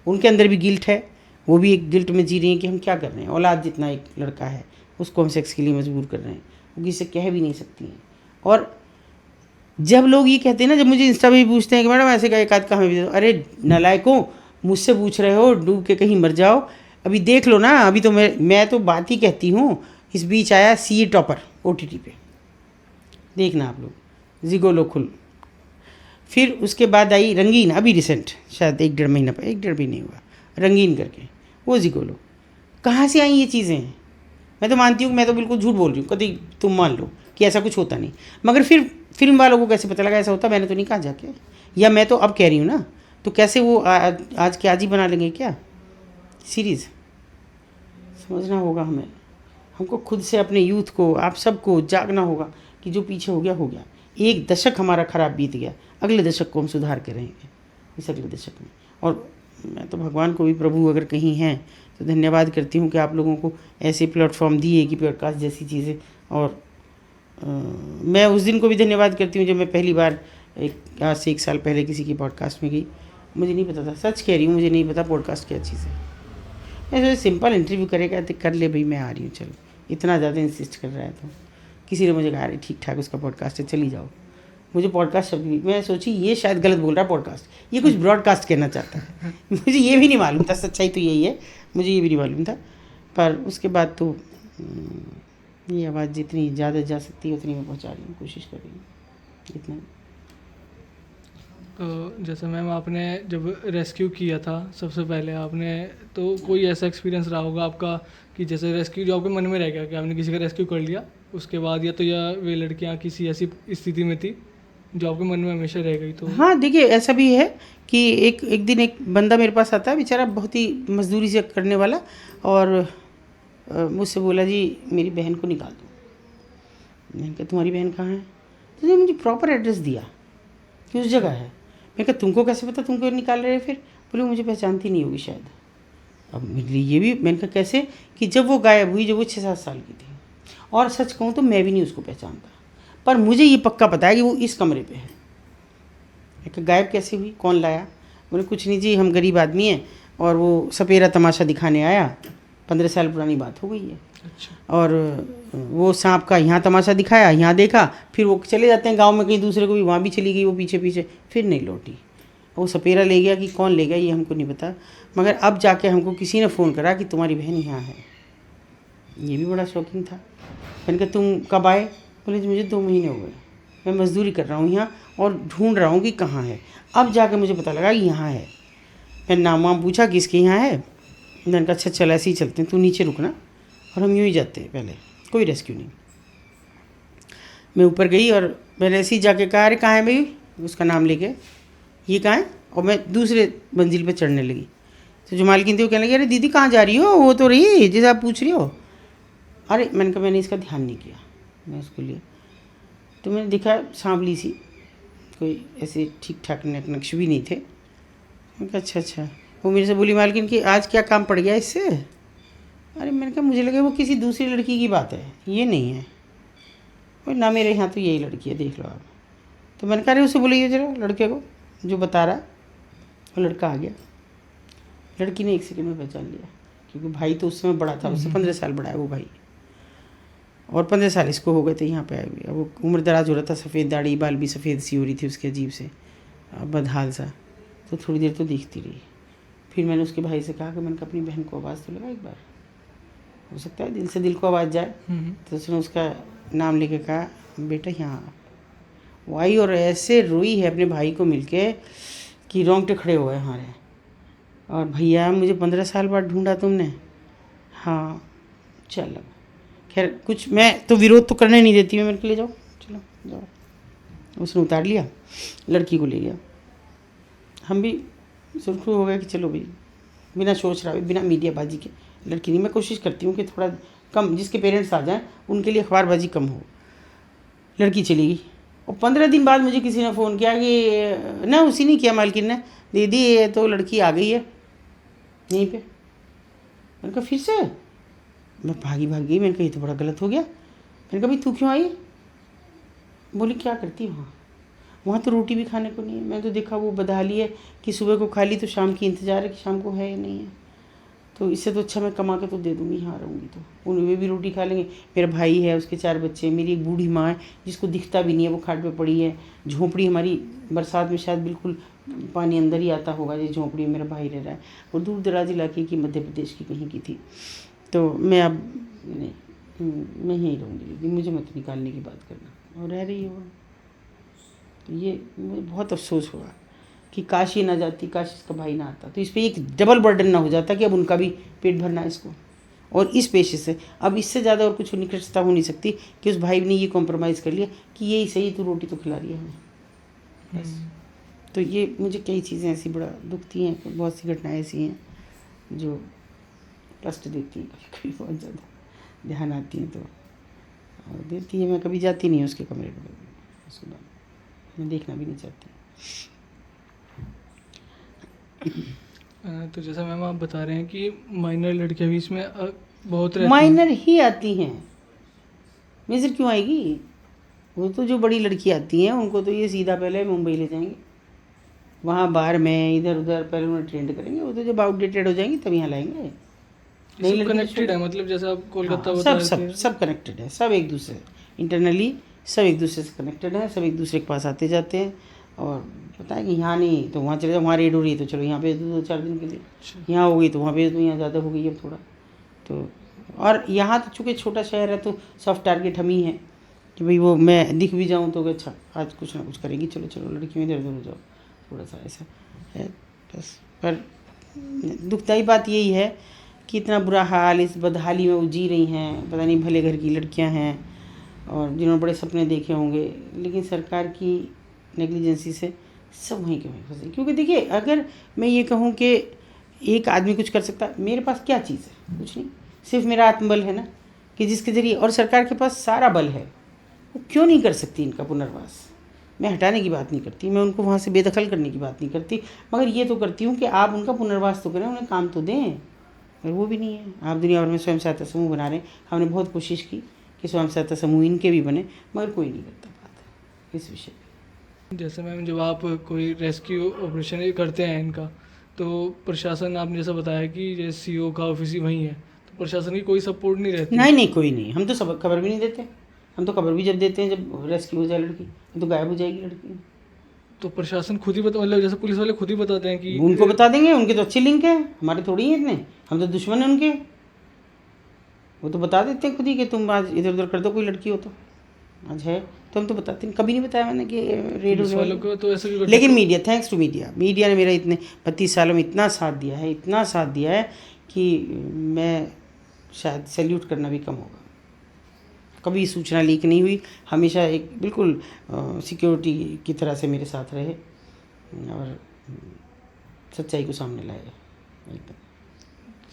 उनके अंदर भी गिल्ट है, वो भी एक गिल्ट में जी रही हैं कि हम क्या कर रहे हैं। औलाद जितना एक लड़का है उसको हम सेक्स के लिए मजबूर कर रहे हैं, वो किसी से कह भी नहीं सकती हैं। और जब लोग ये कहते हैं ना, जब मुझे इंस्टा पे भी पूछते हैं कि मैडम ऐसे का एक आध कहाँ भी, अरे नालायकों, मुझसे पूछ रहे हो, डूब के कहीं मर जाओ, अभी देख लो ना। अभी तो मैं तो बात ही कहती हूँ। इस बीच आया सीए टॉपर OTT पे, देखना आप लोग, जिगोलो खुल। फिर उसके बाद आई रंगीन, अभी रिसेंट, शायद 1-1.5 महीना पर, 1-1.5 भी नहीं हुआ, रंगीन करके, वो जिगोलो। कहाँ से आई ये चीज़ें? मैं तो मानती हूँ, मैं तो बिल्कुल झूठ बोल रही हूँ, कभी तुम मान लो कि ऐसा कुछ होता नहीं, मगर फिर फिल्म वालों को कैसे पता लगा ऐसा होता? मैंने तो नहीं कहा जाके, या मैं तो अब कह रही हूँ ना, तो कैसे वो आज के आज ही बना लेंगे क्या सीरीज़? समझना होगा हमें, हमको खुद से अपने यूथ को, आप सबको जागना होगा कि जो पीछे हो गया हो गया। एक दशक हमारा खराब बीत गया, अगले दशक को हम सुधार के रहेंगे इस अगले दशक में। और मैं तो भगवान को भी, प्रभु अगर कहीं हैं तो धन्यवाद करती हूँ कि आप लोगों को ऐसे प्लेटफॉर्म दिए कि पॉडकास्ट जैसी चीज़ें। और मैं उस दिन को भी धन्यवाद करती हूँ जब मैं पहली बार आज से 1 साल पहले किसी की पॉडकास्ट में गई। मुझे नहीं पता था, सच कह रही हूँ, मुझे नहीं पता पॉडकास्ट क्या चीज़ है। मैं सोचा सिंपल इंटरव्यू करेगा तो कर ले भाई, मैं आ रही हूँ, चलो। इतना ज़्यादा इंसिस्ट कर रहा है तो किसी ने मुझे कहा अरे ठीक ठाक उसका पॉडकास्ट है, चली जाओ। मुझे पॉडकास्ट शब्द भी, मैं सोची ये शायद गलत बोल रहा है, पॉडकास्ट ये कुछ ब्रॉडकास्ट कहना चाहता है। मुझे ये भी नहीं मालूम था, सच्चाई तो यही है, मुझे ये भी नहीं मालूम था। पर उसके बाद तो ये आवाज़ जितनी ज़्यादा जा सकती है उतनी मैं पहुँचा रही हूँ, कोशिश कर रही हूँ इतना। तो जैसे मैम आपने जब रेस्क्यू किया था सबसे पहले आपने, तो कोई ऐसा एक्सपीरियंस रहा होगा आपका कि जैसे रेस्क्यू जो आपके मन में रह गया कि आपने किसी का रेस्क्यू कर लिया, उसके बाद या तो या वे लड़कियां किसी ऐसी स्थिति में थी जो आपके मन में हमेशा रह गई? तो हाँ देखिए, ऐसा भी है कि एक दिन एक बंदा मेरे पास आता है, बेचारा बहुत ही मजदूरी से करने वाला, और मुझसे बोला जी मेरी बहन को निकाल दो। मैंने कहा तुम्हारी बहन कहाँ है? तो उसने मुझे प्रॉपर एड्रेस दिया कि उस जगह है। मैंने कहा तुमको कैसे पता, तुम क्यों निकाल रहे? फिर बोले मुझे पहचानती नहीं होगी शायद। अब मेरे लिए ये भी, मैंने कहा कैसे? कि जब वो गायब हुई, जब वो 6-7 साल की थी, और सच कहूँ तो मैं भी नहीं उसको पहचानता, पर मुझे ये पक्का पता है कि वो इस कमरे पे है। मैं कहा गायब कैसे हुई, कौन लाया? बोले कुछ नहीं जी, हम गरीब आदमी हैं और वो सपेरा तमाशा दिखाने आया, 15 साल पुरानी बात हो गई है। अच्छा। और वो सांप का यहाँ तमाशा दिखाया, यहाँ देखा, फिर वो चले जाते हैं गांव में कहीं दूसरे को भी, वहाँ भी चली गई वो पीछे पीछे, फिर नहीं लौटी। वो सपेरा ले गया कि कौन ले गया ये हमको नहीं पता, मगर अब जाके हमको किसी ने फ़ोन करा कि तुम्हारी बहन यहाँ है। ये भी बड़ा शॉकिंग था। मैंने कहा तुम कब आए? बोले मुझे 2 महीने हो गए। मैं मजदूरी कर रहा हूँ यहाँ और ढूंढ रहा हूँ कि कहाँ है। अब जाके मुझे पता लगा कि यहाँ है। मैं नाम वाम पूछा किसके यहाँ है। मैंने कहा अच्छा चल ऐसे ही चलते हैं, तू नीचे रुकना और हम यूँ ही जाते हैं। पहले कोई रेस्क्यू नहीं। मैं ऊपर गई और मैंने ऐसे ही जाके कहा अरे कहाँ है भाई, उसका नाम लेके, ये कहाँ है। और मैं दूसरे मंजिल पे चढ़ने लगी तो जो मालकिन थी वो कहने लगी अरे दीदी कहाँ जा रही हो, वो तो रही जैसे आप पूछ रही हो। अरे मैंने कहा मैंने इसका ध्यान नहीं किया। मैं उसको लिया तो मैंने देखा सांवली सी, कोई ऐसे ठीक ठाक नक्श भी नहीं थे। मैंने कहा अच्छा। वो मेरे से बोली मालकिन कि आज क्या काम पड़ गया इससे। अरे मैंने कहा मुझे लगा वो किसी दूसरी लड़की की बात है, ये नहीं है। वो ना मेरे यहाँ तो यही लड़की है, देख लो आप। तो मैंने कहा अरे उसे बोलिए जरा लड़के को जो बता रहा। वो लड़का आ गया। लड़की ने 1 सेकंड में पहचान लिया क्योंकि भाई तो उस समय बड़ा था, उससे 15 साल बड़ा है वो भाई, और 15 साल इसको हो गए थे यहाँ पे आए हुए। अब वो उम्र दराज हो रहा था, सफ़ेद दाढ़ी बाल भी सफ़ेद सी हो रही थी उसके, अजीब से बदहाल सा। तो थोड़ी देर तो देखती रही। फिर मैंने उसके भाई से कहा कि मैंने कहा अपनी बहन को आवाज़ तो लगा एक बार, हो सकता है दिल से दिल को आवाज़ जाए। तो उसने उसका नाम लेके कहा बेटा यहाँ। वो आई और ऐसे रोई है अपने भाई को मिलके कि रोंगटे खड़े हो गए हमारे। और भैया मुझे 15 साल बाद ढूंढा तुमने। हाँ चल। खैर कुछ मैं तो विरोध तो करने नहीं देती, मैं मेरे को ले जाओ, चलो जाओ। उसने उतार लिया, लड़की को ले गया। हम भी सुरखरू हो गए कि चलो भाई, बिना सोच रहा, बिना मीडियाबाजी के लड़की नहीं। मैं कोशिश करती हूँ कि थोड़ा कम, जिसके पेरेंट्स आ जाएं उनके लिए अखबारबाजी कम हो। लड़की चली गई और 15 दिन बाद मुझे किसी ने फ़ोन किया कि ना, उसी ने किया मालकिन ने, दीदी ये तो लड़की आ गई है यहीं पे। मैंने कहा फिर से। मैं भाग गई। मैंने कहा ये तो बड़ा गलत हो गया। मैंने कहा भाई तू क्यों आई। बोली क्या करती वहाँ तो रोटी भी खाने को नहीं है। मैं तो देखा वो बदहाली है कि सुबह को खा ली तो शाम की इंतज़ार है कि शाम को है या नहीं है। तो इससे तो अच्छा मैं कमा के तो दे दूँगी, यहाँ रहूँगी तो उनमें भी रोटी खा लेंगे। मेरा भाई है, उसके 4 बच्चे, मेरी एक बूढ़ी माँ है जिसको दिखता भी नहीं है, वो खाट पे पड़ी है। झोंपड़ी हमारी बरसात में शायद बिल्कुल पानी अंदर ही आता होगा, ये झोंपड़ी में मेरा भाई रह रहा है। और दूर दराज इलाके की, मध्य प्रदेश की कहीं की थी। तो मैं अब नहीं, मैं यहीं रहूँगी, मुझे मत निकालने की बात करना। और रह रही है वो। तो ये मुझे बहुत अफसोस हुआ कि काश ये ना जाती, काश इसका भाई ना आता, तो इस पर एक डबल बर्डन ना हो जाता कि अब उनका भी पेट भरना है इसको। और इस पेशे से अब इससे ज़्यादा और कुछ निकटता हो नहीं सकती कि उस भाई ने ये कॉम्प्रोमाइज़ कर लिया कि ये ही सही, तू रोटी तो खिला रही है हमें बस। तो ये मुझे कई चीज़ें ऐसी बड़ा दुखती हैं, बहुत सी घटनाएं ऐसी हैं जो कष्ट देती हैं, कभी कभी बहुत ज़्यादा ध्यान आती हैं तो और देती है। मैं कभी जाती नहीं उसके कमरे में, उसके बाद मैं देखना भी नहीं चाहती। तो जैसा मैम आप बता रहे हैं कि माइनर लड़कियां भी इसमें बहुत रहती हैं। माइनर ही आती हैं, मेजर क्यों आएगी। वो तो जो बड़ी लड़की आती हैं उनको तो ये सीधा पहले मुंबई ले जाएंगे, वहाँ बाहर में इधर उधर पहले उन्हें ट्रेंड करेंगे। वो तो जब आउटडेटेड हो जाएंगी तब यहाँ लाएंगे। सब कनेक्टेड है, मतलब जैसे आप कोलकाता हाँ, बता रहे सब थे। सब कनेक्टेड है, सब एक दूसरे इंटरनली सब एक दूसरे से कनेक्टेड है, सब एक दूसरे के पास आते जाते हैं। और पता है कि यहाँ नहीं तो वहाँ चले जाओ, वहाँ रेड हो रही है तो चलो यहाँ भेज दो 2-4 दिन के लिए, यहाँ हो गई तो वहाँ भेज दो, यहाँ ज़्यादा हो गई अब थोड़ा तो। और यहाँ तो चूँकि छोटा शहर है तो सॉफ्ट टारगेट हम ही हैं कि भाई वो मैं दिख भी जाऊँ तो अच्छा आज कुछ ना कुछ करेगी, चलो चलो लड़की में इधर उधर हो जाओ, थोड़ा सा ऐसा है बस। पर दुखदाई बात यही है कि इतना बुरा हाल इस बदहाली में वो जी रही हैं, पता नहीं भले घर की लड़कियां हैं और जिन्होंने बड़े सपने देखे होंगे, लेकिन सरकार की नेग्लिजेंसी से सब वहीं के वहीं फंसे। क्योंकि देखिए अगर मैं ये कहूँ कि एक आदमी कुछ कर सकता, मेरे पास क्या चीज़ है, कुछ नहीं, सिर्फ मेरा आत्मबल है ना कि जिसके ज़रिए, और सरकार के पास सारा बल है, वो क्यों नहीं कर सकती इनका पुनर्वास। मैं हटाने की बात नहीं करती, मैं उनको वहाँ से बेदखल करने की बात नहीं करती, मगर ये तो करती हूँ कि आप उनका पुनर्वास तो करें, उन्हें काम तो दें। और वो भी नहीं है। आप दुनिया भर में स्वयं सहायता समूह बना रहे हैं, हमने बहुत कोशिश की कि स्वयं सहायता समूह इनके भी बने, मगर कोई नहीं करता बात इस विषय पे। जैसे मैम जब आप कोई रेस्क्यू ऑपरेशन करते हैं इनका, तो प्रशासन, आपने जैसा बताया कि जैसे सीओ का ऑफिस ही वहीं है, तो प्रशासन की कोई सपोर्ट नहीं रहती? नहीं कोई नहीं, हम तो सब खबर भी नहीं देते। हम तो खबर भी जब देते हैं जब रेस्क्यू हो जाए लड़की, तो गायब हो जाएगी लड़की। तो प्रशासन खुद ही बता, मतलब जैसे पुलिस वाले खुद ही बताते हैं कि उनको बता देंगे, उनके तो अच्छे लिंक हैं, हमारे थोड़ी हैं इतने, हम तो दुश्मन हैं उनके। वो तो बता देते हैं खुद ही कि तुम आज इधर उधर कर दो कोई लड़की हो तो। आज है तो हम तो बताते नहीं, कभी नहीं बताया मैंने कि रेड पुलिस होने वालों वाली। को तो ऐसा क्यों करते लेकिन media, thanks to media, media ने मेरा इतने 32 सालों में इतना साथ दिया है, इतना साथ दिया है कि मैं शायद सैल्यूट करना भी कम होगा। कभी सूचना लीक नहीं हुई, हमेशा एक बिल्कुल सिक्योरिटी की तरह से मेरे साथ रहे और सच्चाई को सामने लाए एकदम।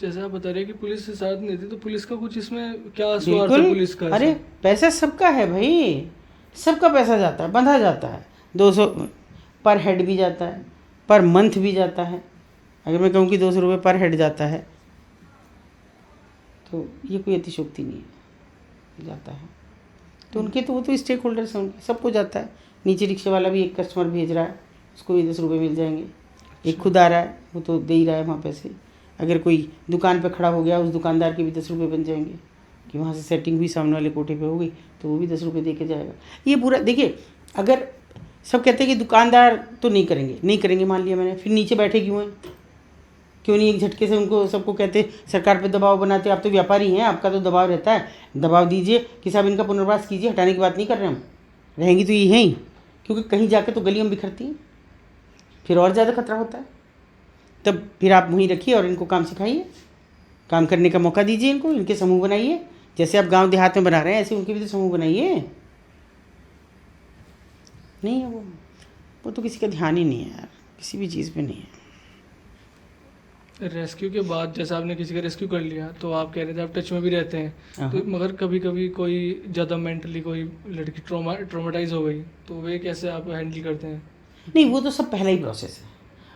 जैसे आप बता रहे हैं कि पुलिस से साथ नहीं थी, तो पुलिस का कुछ इसमें क्या स्वार्थ है बिल्कुल, पुलिस का अरे ऐसा? पैसा सबका है भाई, सबका पैसा जाता है, बंधा जाता है। 200 पर हेड भी जाता है, पर मंथ भी जाता है। अगर मैं कहूँ कि 200 रुपये पर हेड जाता है तो ये कोई अतिशयोक्ति नहीं है, जाता है। तो उनके तो वो तो स्टेक होल्डर्स हैं, उनके सबको जाता है। नीचे रिक्शे वाला भी एक कस्टमर भेज रहा है, उसको भी 10 रुपये मिल जाएंगे। एक खुद आ रहा है, वो तो दे ही रहा है वहाँ पैसे। अगर कोई दुकान पे खड़ा हो गया, उस दुकानदार के भी 10 रुपये बन जाएंगे कि वहाँ से सेटिंग हुई, सामने वाले कोठे पे हो गई, तो वो भी 10 रुपये दे के जाएगा। ये पूरा देखिए, अगर सब कहते हैं कि दुकानदार तो नहीं करेंगे, नहीं करेंगे, मान लिया मैंने, फिर नीचे बैठे क्यों हैं? क्यों नहीं एक झटके से उनको सबको कहते सरकार पे दबाव बनाते? आप तो व्यापारी हैं, आपका तो दबाव रहता है, दबाव दीजिए कि साहब इनका पुनर्वास कीजिए। हटाने की बात नहीं कर रहे हम, रहेंगी तो ये हैं ही, क्योंकि कहीं जाकर तो गलियों में बिखरती हैं, फिर और ज़्यादा खतरा होता है। तब फिर आप वहीं रखिए और इनको काम सिखाइए, काम करने का मौका दीजिए इनको, इनके समूह बनाइए। जैसे आप गांव देहात में बना रहे हैं, ऐसे उनके भी तो समूह बनाइए। नहीं है वो तो किसी का ध्यान ही नहीं है यार, किसी भी चीज़ पे नहीं है। रेस्क्यू के बाद जैसे आपने किसी का रेस्क्यू कर लिया, तो आप कह रहे थे आप टच में भी रहते हैं, हाँ। तो मगर कभी कभी कोई ज़्यादा मेंटली कोई लड़की ट्रोमाटाइज हो गई, तो वे कैसे आप हैंडल करते हैं? नहीं, वो तो सब पहला ही प्रोसेस है।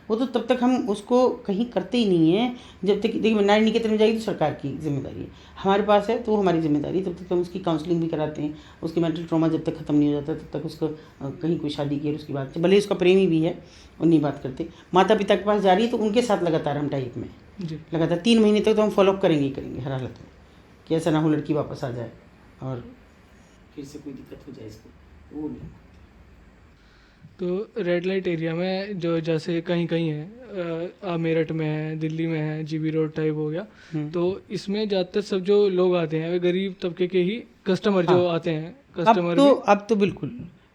वो तो तब तक हम उसको कहीं करते ही नहीं हैं जब तक, देखिए नारी निकेतन में जाएगी तो सरकार की जिम्मेदारी है, हमारे पास है तो वो हमारी जिम्मेदारी है। तब तक हम उसकी काउंसलिंग भी कराते हैं, उसकी मेंटल ट्रॉमा जब तक ख़त्म नहीं हो जाता तब तक उसको कहीं कोई शादी की है उसकी बात, भले ही उसका प्रेमी भी है और नहीं बात करते। माता पिता के पास जा रही है तो उनके साथ लगातार हम टाइप में, जी। लगातार 3 महीने तक तो हम फॉलोअप करेंगे ही करेंगे हर हालत में, कि ऐसा ना हो लड़की वापस आ जाए और फिर से कोई दिक्कत हो जाए इसको, वो नहीं। तो रेड लाइट एरिया में जो जैसे कहीं कहीं है, मेरठ में है, दिल्ली में है, जीबी रोड टाइप हो गया, तो इसमें ज़्यादातर सब जो लोग आते हैं वे गरीब तबके के ही कस्टमर जो हाँ। आते हैं, अब कस्टमर तो भी। अब तो बिल्कुल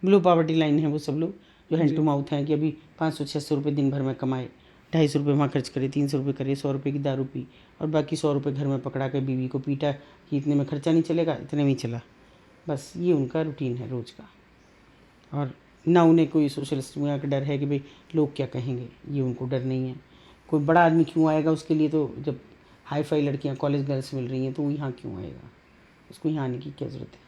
बिलो पॉवर्टी लाइन है वो सब लोग, जो हैंड जी। टू माउथ हैं कि अभी 500-600 रुपये दिन भर में कमाए, 250 रुपये वहाँ खर्च करे, 300 रुपये करे, 100 रुपये की दारू पी और बाकी 100 रुपये घर में पकड़ा के बीवी को पीटा कि इतने में खर्चा नहीं चलेगा, इतने में ही चला। बस ये उनका रूटीन है रोज़ का। और ना उन्हें कोई सोशल स्टिग्मा का डर है कि भाई लोग क्या कहेंगे, ये उनको डर नहीं है। कोई बड़ा आदमी क्यों आएगा उसके लिए? तो जब हाई फाई लड़कियाँ कॉलेज गर्ल्स मिल रही हैं तो वो यहाँ क्यों आएगा? उसको यहाँ आने की क्या ज़रूरत है?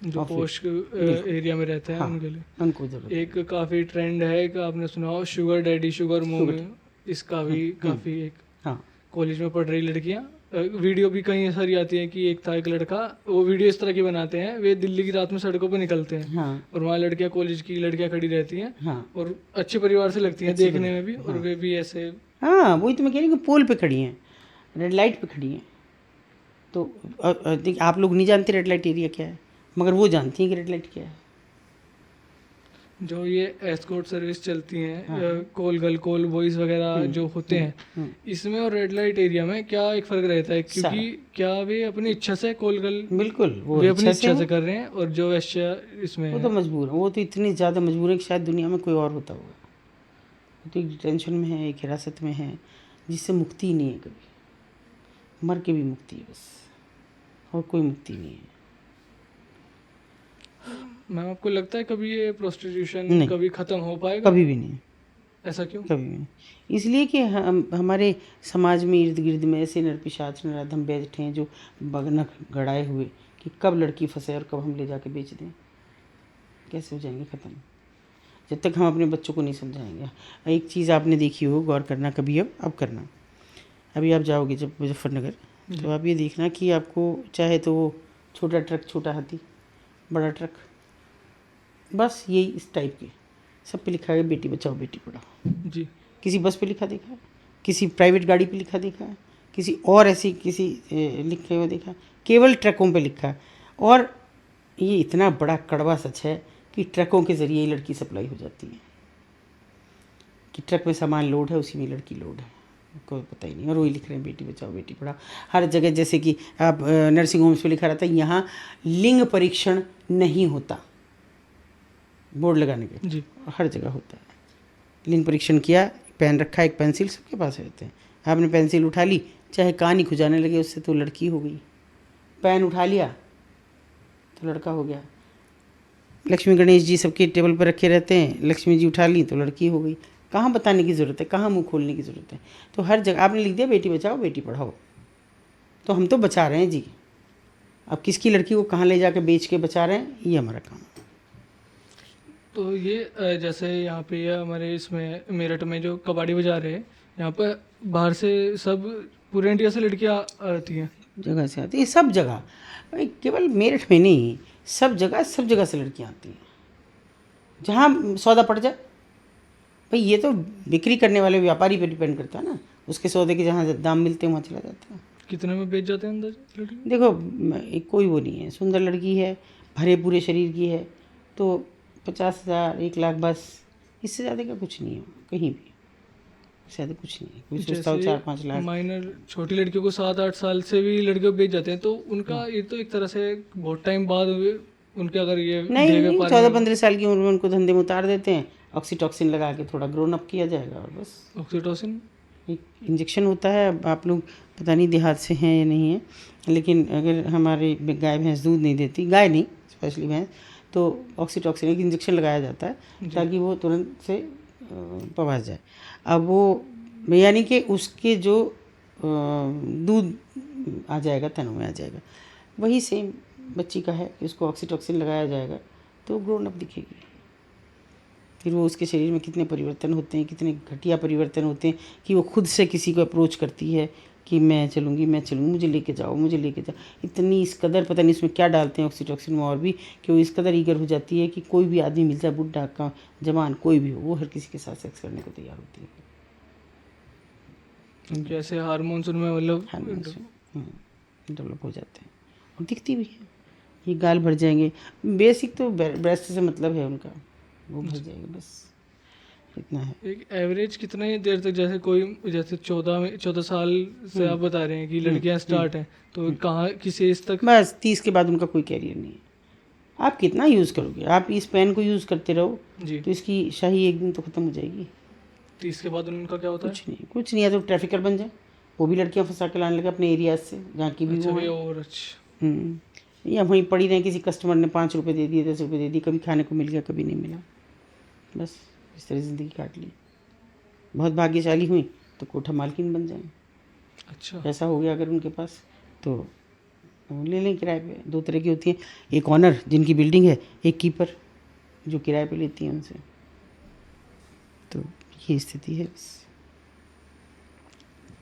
जो और फिर पोस्ट बिल्कुल। एरिया में रहते हैं हाँ, उनके लिए उनको ज़रूरत है। एक काफ़ी ट्रेंड है, एक आपने सुना हो शुगर डैडी शुगर मम्मी, इसका भी काफ़ी एक हाँ, कॉलेज में पढ़ रही लड़कियां, वीडियो भी कई सारी आती है कि एक था एक लड़का, वो वीडियो इस तरह की बनाते हैं, वे दिल्ली की रात में सड़कों पर निकलते हैं हाँ, और वहाँ लड़कियां, कॉलेज की लड़कियां खड़ी रहती हैं हाँ, और अच्छे परिवार से लगती हैं अच्छी देखने बात। में भी, और हाँ, वे भी ऐसे। हाँ, वही तो मैं कह रही हूँ कि पोल पे खड़ी हैं, रेड लाइट पे खड़ी हैं। तो देखिए आप लोग नहीं जानते रेड लाइट एरिया क्या है, मगर वो जानती हैं कि रेड लाइट क्या है। जो ये एस्कॉर्ट सर्विस चलती हैं, हाँ। कॉल गर्ल, कॉल बॉयज़ वगैरह जो होते हैं, हम्म, इसमें और रेड लाइट एरिया में क्या एक फ़र्क रहता है? क्योंकि सारा क्या वे अपनी इच्छा से कॉल गर्ल, बिल्कुल वो वे अपनी इच्छा से इच्छा से हैं, कर रहे हैं, और जो वैश्य इसमें वो है? तो मजबूर है, वो तो इतनी ज़्यादा मजबूर है कि शायद दुनिया में कोई और होता होगा। वो तो एक डिटेंशन में है, एक हिरासत में है जिससे मुक्ति ही नहीं है कभी, मर के भी मुक्ति है बस, और कोई मुक्ति नहीं है। मैम आपको लगता है कभी ये प्रोस्टिट्यूशन नहीं, कभी ख़त्म हो पाएगा? कभी भी नहीं, ऐसा क्यों? कभी भी नहीं। इसलिए कि हम हमारे समाज में इर्द गिर्द में ऐसे नरपिशाच नराधम बैठे हैं जो बगनक गड़ाए हुए कि कब लड़की फंसे और कब हम ले जाके बेच दें। कैसे हो जाएंगे ख़त्म जब तक हम अपने बच्चों को नहीं समझाएंगे। एक चीज़ आपने देखी हो, गौर करना कभी, अब करना। अभी आप जाओगे जब मुजफ्फरनगर तो आप ये देखना कि आपको चाहे तो वो छोटा ट्रक, छोटा हाथी, बड़ा ट्रक, बस यही इस टाइप के सब पे लिखा है बेटी बचाओ बेटी पढ़ाओ। जी। किसी बस पे लिखा देखा है, किसी प्राइवेट गाड़ी पे लिखा देखा है, किसी और ऐसी किसी लिखे हुए देखा है? केवल ट्रकों पे लिखा है। और ये इतना बड़ा कड़वा सच है कि ट्रकों के ज़रिए ही लड़की सप्लाई हो जाती है, कि ट्रक में सामान लोड है, उसी में लड़की लोड है। कोई पता ही नहीं, और वही लिख रहे हैं बेटी बचाओ बेटी पढ़ाओ हर जगह। जैसे कि आप नर्सिंग होम्स पे लिखा रहता है यहाँ लिंग परीक्षण नहीं होता, बोर्ड लगाने के जी। हर जगह होता है। लिंग परीक्षण किया, पेन रखा, एक पेंसिल सबके पास रहते हैं, आपने पेंसिल उठा ली, चाहे कान ही खुजाने लगे उससे तो लड़की हो गई, पेन उठा लिया तो लड़का हो गया। लक्ष्मी गणेश जी सबके टेबल पर रखे रहते हैं, लक्ष्मी जी उठा ली तो लड़की हो गई। कहाँ बताने की ज़रूरत है, कहाँ मुंह खोलने की ज़रूरत है। तो हर जगह आपने लिख दिया बेटी बचाओ बेटी पढ़ाओ, तो हम तो बचा रहे हैं जी। अब किसकी लड़की को कहाँ ले जाकर बेच के बचा रहे हैं, ये हमारा काम है। तो ये जैसे यहाँ पे ये हमारे इसमें मेरठ में जो कबाड़ी बजा रहे हैं, यहाँ पर बाहर से सब पूरे इंडिया से लड़कियाँ आती हैं। जगह से आती है, सब जगह भाई, केवल मेरठ में नहीं, सब जगह से लड़कियाँ आती हैं जहाँ सौदा पड़ जाए। भाई ये तो बिक्री करने वाले व्यापारी पे डिपेंड करता है ना, उसके सौदे के जहाँ दाम मिलते हैं वहाँ चला जाता है। कितने में बेच जाते हैं अंदर लड़की? देखो कोई वो नहीं है, सुंदर लड़की है, भरे पूरे शरीर की है तो 50,000 1 लाख बस, इससे ज़्यादा का कुछ नहीं है कहीं भी, ज़्यादा कुछ नहीं है। कोई सोचता हो 4-5 लाख। माइनर छोटी लड़कियों को 7-8 साल से भी लड़कियों को बेच जाते हैं, तो उनका ये तो एक तरह से बहुत टाइम बाद उनके अगर ये नहीं, 14-15 साल की उम्र में उनको धंधे में उतार देते हैं, ऑक्सीटॉक्सिन लगा के थोड़ा ग्रोन अप किया जाएगा और बस। ऑक्सीटोसिन एक इंजेक्शन होता है, अब आप लोग पता नहीं देहात से हैं या नहीं है, लेकिन अगर हमारे गाय भैंस दूध नहीं देती, गाय नहीं स्पेशली भैंस, तो ऑक्सीटॉक्सिन एक इंजेक्शन लगाया जाता है ताकि वो तुरंत से पवास जाए। अब वो यानी कि उसके जो दूध आ जाएगा तनों में आ जाएगा, वही सेम बच्ची का है कि उसको ऑक्सीटॉक्सिन लगाया जाएगा तो ग्रोन अप दिखेगी। फिर वो उसके शरीर में कितने परिवर्तन होते हैं, कितने घटिया परिवर्तन होते हैं कि वो खुद से किसी को अप्रोच करती है कि मैं चलूँगी मुझे लेके जाओ। इतनी इस कदर पता नहीं इसमें क्या डालते हैं ऑक्सीटॉक्सिन में और भी, कि वो इस कदर ईगर हो जाती है कि कोई भी आदमी मिल जाए, बुढ़ा का जवान कोई भी हो, वो हर किसी के साथ सेक्स करने को तैयार होती है। जैसे हार्मोन्स उनमें मतलब डेवलप हो जाते हैं और दिखती भी है, ये गाल भर जाएंगे। बेसिक तो ब्रेस्ट से मतलब है उनका, वो भर जाएगा बस, इतना है। एक एवरेज कितने देर तक, जैसे कोई जैसे 14 साल से आप बता रहे हैं कि लड़कियां स्टार्ट हैं, तो कहाँ किस एज तक? बस 30 के बाद उनका कोई कैरियर नहीं है। आप कितना यूज़ करोगे, आप इस पेन को यूज़ करते रहो जी। तो इसकी शाही एक दिन तो ख़त्म हो जाएगी। 30 के बाद उनका क्या होता है? कुछ नहीं है तो ट्रैफिकर बन जाए, वो भी लड़कियां फंसा के लाने लगे अपने एरियाज से जहाँ की भी अच्छा, वो है। और अच्छा या वहीं पड़ी रहे, किसी कस्टमर ने 5 रुपये दे दिए 10 रुपये दे दिए, कभी खाने को मिल गया कभी नहीं मिला, बस इस तरह ज़िंदगी काट ली। बहुत भाग्यशाली हुई तो कोठा मालकिन बन जाए। अच्छा, पैसा हो गया अगर उनके पास तो वो ले लें किराए पे। 2 तरह की होती हैं, एक ऑनर जिनकी बिल्डिंग है, एक कीपर जो किराए पे लेती हैं उनसे। तो ये स्थिति है बस।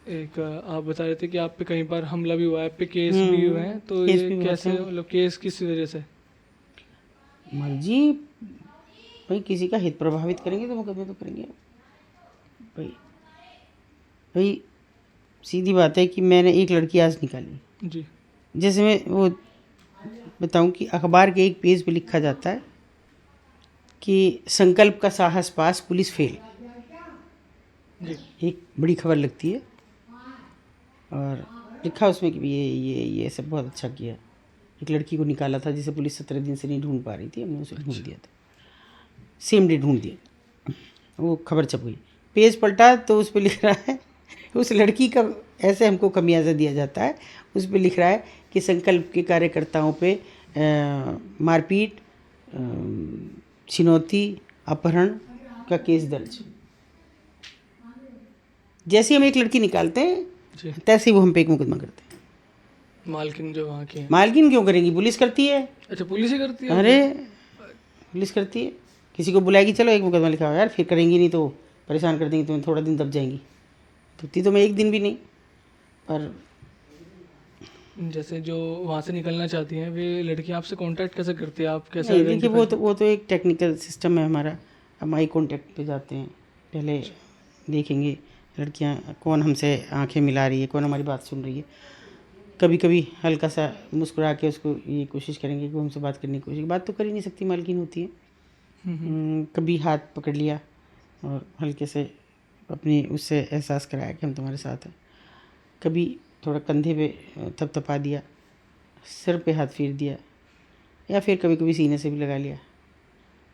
एक आप बता रहे थे कि आप पे कई बार हमला भी हुआ है, आप पे केस भी हुए हैं, तो केस ये भी कैसे, होते हैं। मतलब केस किस वजह से? मर्जी भाई, किसी का हित प्रभावित करेंगे तो मुकदमे तो करेंगे भाई। भाई सीधी बात है कि मैंने एक लड़की आज निकाली, जी। जैसे मैं वो बताऊं कि अखबार के एक पेज पे लिखा जाता है कि संकल्प का साहस पास पुलिस फेल, जी। एक बड़ी खबर लगती है और लिखा उसमें कि ये सब बहुत अच्छा किया। एक लड़की को निकाला था जिसे पुलिस 17 दिन से नहीं ढूंढ पा रही थी, हमने उसे ढूंढ दिया था, सेम डे ढूंढ दिया। वो खबर छप गई, पेज पलटा तो उस पर लिख रहा है उस लड़की का ऐसे हमको खमियाजा दिया जाता है, उस पर लिख रहा है कि संकल्प के कार्यकर्ताओं पे मारपीट, छिनौती, अपहरण का केस दर्ज। जैसे ही हम एक लड़की निकालते जी। हैं तैसे ही वो हम पे एक मुकदमा करते हैं। मालकिन जो वहाँ की है? मालकिन क्यों करेंगी, पुलिस करती है। अच्छा, पुलिस ही करती है? अरे पुलिस करती है, किसी को बुलाएगी, चलो एक मुकदमा लिखा हो यार, फिर करेंगी नहीं तो परेशान कर देंगी, तुम्हें थोड़ा दिन दब जाएंगी। दुखती तो मैं एक दिन भी नहीं, पर जैसे जो वहाँ से निकलना चाहती हैं वे लड़कियाँ आपसे कांटेक्ट कैसे करती है, आप कैसे नहीं, देखिए identify- वो तो एक टेक्निकल सिस्टम है हमारा। हम आई कॉन्टेक्ट पे जाते हैं, पहले देखेंगे लड़कियां कौन हमसे आंखें मिला रही है, कौन हमारी बात सुन रही है। कभी कभी हल्का सा मुस्कुरा के उसको ये कोशिश करेंगे कि वो हमसे बात करने की कोशिश, बात तो कर ही नहीं सकती, मालकिन होती है। कभी हाथ पकड़ लिया और हल्के से अपनी उससे एहसास कराया कि हम तुम्हारे साथ हैं। कभी थोड़ा कंधे पे थपथपा दिया, सिर पे हाथ फेर दिया, या फिर कभी कभी सीने से भी लगा लिया।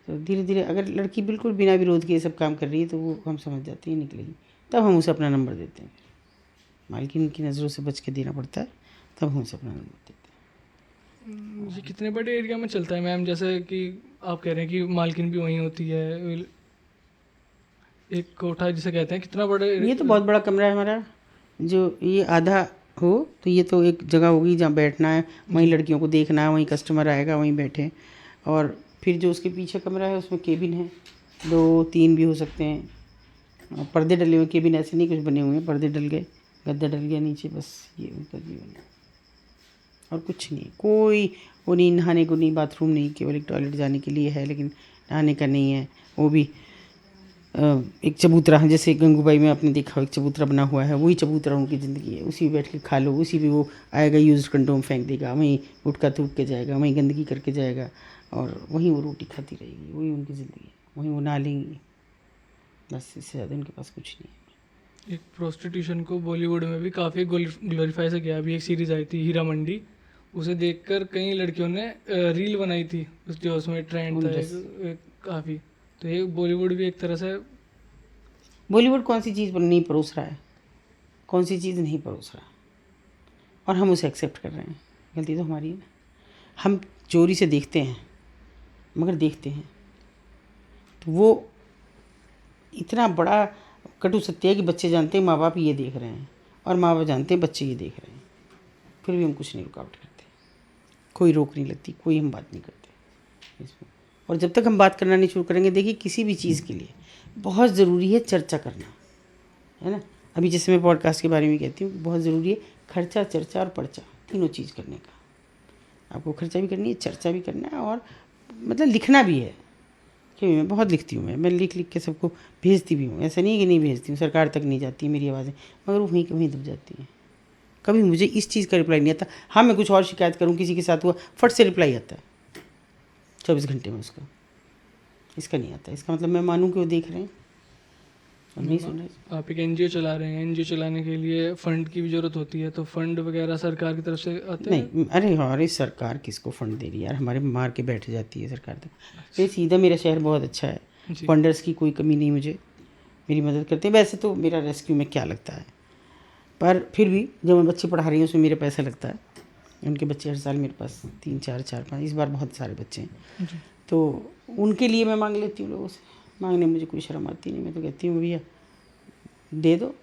तो धीरे धीरे अगर लड़की बिल्कुल बिना विरोध के ये सब काम कर रही है तो वो हम समझ जाते हैं निकलेगी, तब हम उसे अपना नंबर देते हैं। मालकिन की नज़रों से बच के देना पड़ता है, तब हम उसे अपना नंबर देते हैं। ये कितने बड़े एरिया में चलता है मैम? जैसे कि आप कह रहे हैं कि मालकिन भी वहीं होती है, एक कोठा जिसे कहते हैं, कितना बड़ा ये तो बहुत बड़ा कमरा है हमारा। जो ये आधा हो तो ये तो एक जगह होगी जहाँ बैठना है, वहीं लड़कियों को देखना है, वहीं कस्टमर आएगा वहीं बैठे। और फिर जो उसके पीछे कमरा है उसमें केबिन है, 2-3 भी हो सकते हैं। और पर्दे डले हुए, केबिन ऐसे नहीं कुछ बने हुए हैं, पर्दे डल गए, गद्दा डल गया नीचे, बस ये ऊपर जीवन है और कुछ नहीं। कोई वो नहीं, नहाने को नहीं, बाथरूम नहीं, केवल एक टॉयलेट जाने के लिए है, लेकिन नहाने का नहीं है। वो भी एक चबूतरा है, जैसे गंगूबाई में आपने देखा हो एक चबूतरा बना हुआ है, वही चबूतरा उनकी ज़िंदगी है। उसी में बैठ के खा लो, उसी भी वो आएगा यूज़ कंडोम फेंक देगा, वहीं गुटखा थूक के जाएगा, वहीं गंदगी करके जाएगा, और वहीं वो रोटी खाती रहेगी। वही उनकी ज़िंदगी है, वहीं वो नहा लेंगी, बस इससे ज़्यादा उनके पास कुछ नहीं है। एक प्रोस्टिट्यूशन को बॉलीवुड में भी काफ़ी ग्लोरीफाई से किया। अभी एक सीरीज़ आई थी हीरा मंडी, उसे देखकर कई लड़कियों ने रील बनाई थी, उस जो उसमें ट्रेंड था काफ़ी। तो ये बॉलीवुड भी एक तरह से, बॉलीवुड कौन सी चीज़ नहीं परोस रहा है, कौन सी चीज़ नहीं परोस रहा, और हम उसे एक्सेप्ट कर रहे हैं। गलती तो हमारी है ना। हम चोरी से देखते हैं, मगर देखते हैं तो वो इतना बड़ा कटु सत्य है कि बच्चे जानते हैं माँ बाप ये देख रहे हैं, और माँ बाप जानते हैं बच्चे ये देख रहे हैं, फिर भी हम कुछ नहीं रुकावट करते, कोई रोक नहीं लगती, कोई हम बात नहीं करते इसमें। और जब तक हम बात करना नहीं शुरू करेंगे, देखिए किसी भी चीज़ के लिए बहुत ज़रूरी है चर्चा करना, है ना। अभी जैसे मैं पॉडकास्ट के बारे में कहती हूँ, बहुत ज़रूरी है खर्चा, चर्चा और पर्चा, तीनों चीज़ करने का। आपको खर्चा भी करनी है, चर्चा भी करना है, और मतलब लिखना भी है। क्योंकि मैं बहुत लिखती हूँ, मैं लिख लिख के सबको भेजती भी हूँ। ऐसा नहीं है कि नहीं भेजती हूँ, सरकार तक नहीं जाती है मेरी आवाज़ें, मगर वो वहीं के वहीं दब जाती हैं। कभी मुझे इस चीज़ का रिप्लाई नहीं आता। हाँ, मैं कुछ और शिकायत करूँ, किसी के साथ हुआ, फट से रिप्लाई आता है 24 घंटे में उसका। इसका नहीं आता। इसका मतलब मैं मानूँ कि वो देख रहे हैं और नहीं सुन रहे। आप एक एनजीओ चला रहे हैं, एनजीओ चलाने के लिए फ़ंड की भी ज़रूरत होती है, तो फंड वगैरह सरकार की तरफ से आते हैं? नहीं, अरे हमारी सरकार किसको फंड दे रही है यार, हमारे मार के बैठ जाती है सरकार तक। ये सीधा, मेरा शहर बहुत अच्छा है, फंडर्स की कोई कमी नहीं, मुझे मेरी मदद करते हैं। वैसे तो मेरा रेस्क्यू में क्या लगता है, पर फिर भी जब मैं बच्चे पढ़ा रही हूँ उसमें मेरा पैसा लगता है। उनके बच्चे हर साल मेरे पास 3, 4, 4, 5, इस बार बहुत सारे बच्चे हैं, तो उनके लिए मैं मांग लेती हूँ लोगों से। मांगने में मुझे कोई शर्म आती नहीं, मैं तो कहती हूँ भैया दे दो,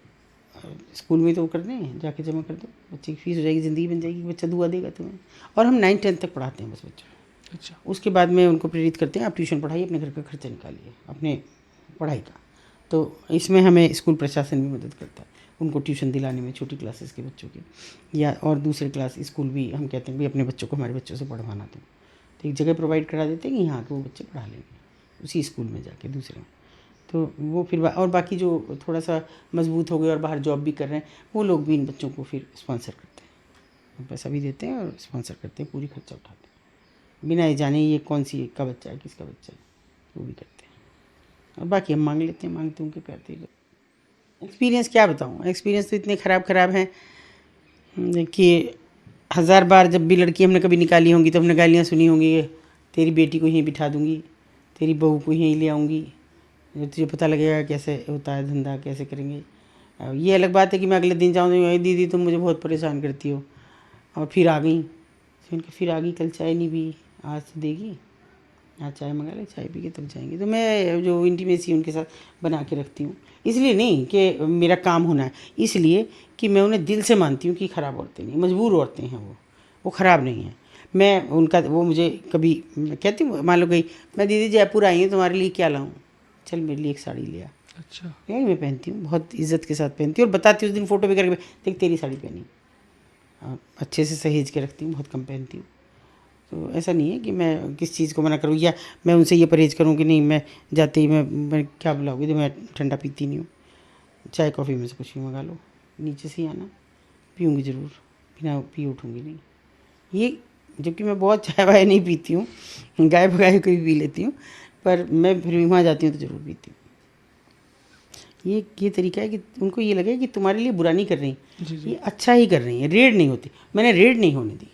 स्कूल में तो वो कर दें, जाके जमा कर दो, बच्चे की फीस हो जाएगी, ज़िंदगी बन जाएगी, बच्चा दुआ देगा तुम्हें। और हम 9-10 तक पढ़ाते हैं बस बच्चों। अच्छा। उसके बाद में उनको प्रेरित करते हैं, आप ट्यूशन पढ़ाइए, अपने घर का खर्चा निकालिए, अपने पढ़ाई का। तो इसमें हमें स्कूल प्रशासन भी मदद करता है, उनको ट्यूशन दिलाने में, छोटी क्लासेस के बच्चों की, या और दूसरे क्लास स्कूल भी हम कहते हैं भाई अपने बच्चों को हमारे बच्चों से पढ़वाना। तो एक जगह प्रोवाइड करा देते हैं कि यहाँ के वो बच्चे पढ़ा लेंगे उसी स्कूल में जाके दूसरे में। तो वो फिर और बाकी जो थोड़ा सा मजबूत हो गए और बाहर जॉब भी कर रहे हैं, वो लोग भी इन बच्चों को फिर स्पॉन्सर करते हैं, हम पैसा भी देते हैं और स्पॉन्सर करते हैं, पूरी खर्चा उठाते हैं, बिना ये जाने ये कौन सी का बच्चा है, किसका बच्चा है, वो भी करते हैं। और बाकी हम मांग लेते हैं, मांगते उनके करते ही। एक्सपीरियंस क्या बताऊँ, एक्सपीरियंस तो इतने ख़राब हैं कि 1000 बार जब भी लड़की हमने कभी निकाली होंगी तो हमने गालियाँ सुनी होंगी, तेरी बेटी को यहीं बिठा दूँगी, तेरी बहू को यहीं ले आऊँगी, तुझे पता लगेगा कैसे होता है धंधा, कैसे करेंगे। ये अलग बात है कि मैं अगले दिन जाऊँ तो दीदी तुम मुझे बहुत परेशान करती हो, और फिर आ गई, फिर आ गई, कल चाय नहीं पी, आज तो देगी, आज चाय मंगा ले, चाय पी के तब जाएंगे। तो मैं जो इंटीमेसी उनके साथ बना के रखती हूँ, इसलिए नहीं कि मेरा काम होना है, इसलिए कि मैं उन्हें दिल से मानती हूँ कि ख़राब औरतें नहीं, मजबूर औरतें हैं वो ख़राब नहीं हैं। मैं उनका, वो मुझे कभी कहती हूँ, मान लो गई मैं, दीदी जयपुर आई हूँ, तुम्हारे लिए क्या लाऊँ, चल मेरे लिए एक साड़ी लिया। अच्छा। यही मैं पहनती हूँ, बहुत इज्जत के साथ पहनती हूँ, और बताती हूँ उस दिन फ़ोटो भी करके, देख तेरी साड़ी पहनी, अच्छे से सहेज के रखती हूँ, बहुत कम पहनती हूँ। तो ऐसा नहीं है कि मैं किस चीज़ को मना करूँ, या मैं उनसे ये परहेज़ करूँ कि नहीं मैं जाते ही मैं क्या बुलाऊँगी, तो मैं ठंडा पीती नहीं हूँ, चाय कॉफ़ी में से कुछ भी मंगा लो, नीचे से ही आना, पीऊँगी ज़रूर, बिना पी उठूँगी नहीं। ये जबकि मैं बहुत चाय वाय नहीं पीती हूँ, गाय भगाए कोई पी लेती हूँ, पर मैं फिर भी वहाँ जाती हूँ तो ज़रूर पीती हूँ। ये तरीका है कि उनको ये लगे कि तुम्हारे लिए बुरा नहीं कर रही, जी जी ये अच्छा ही कर रही है, रेड नहीं होती। मैंने रेड नहीं होने दी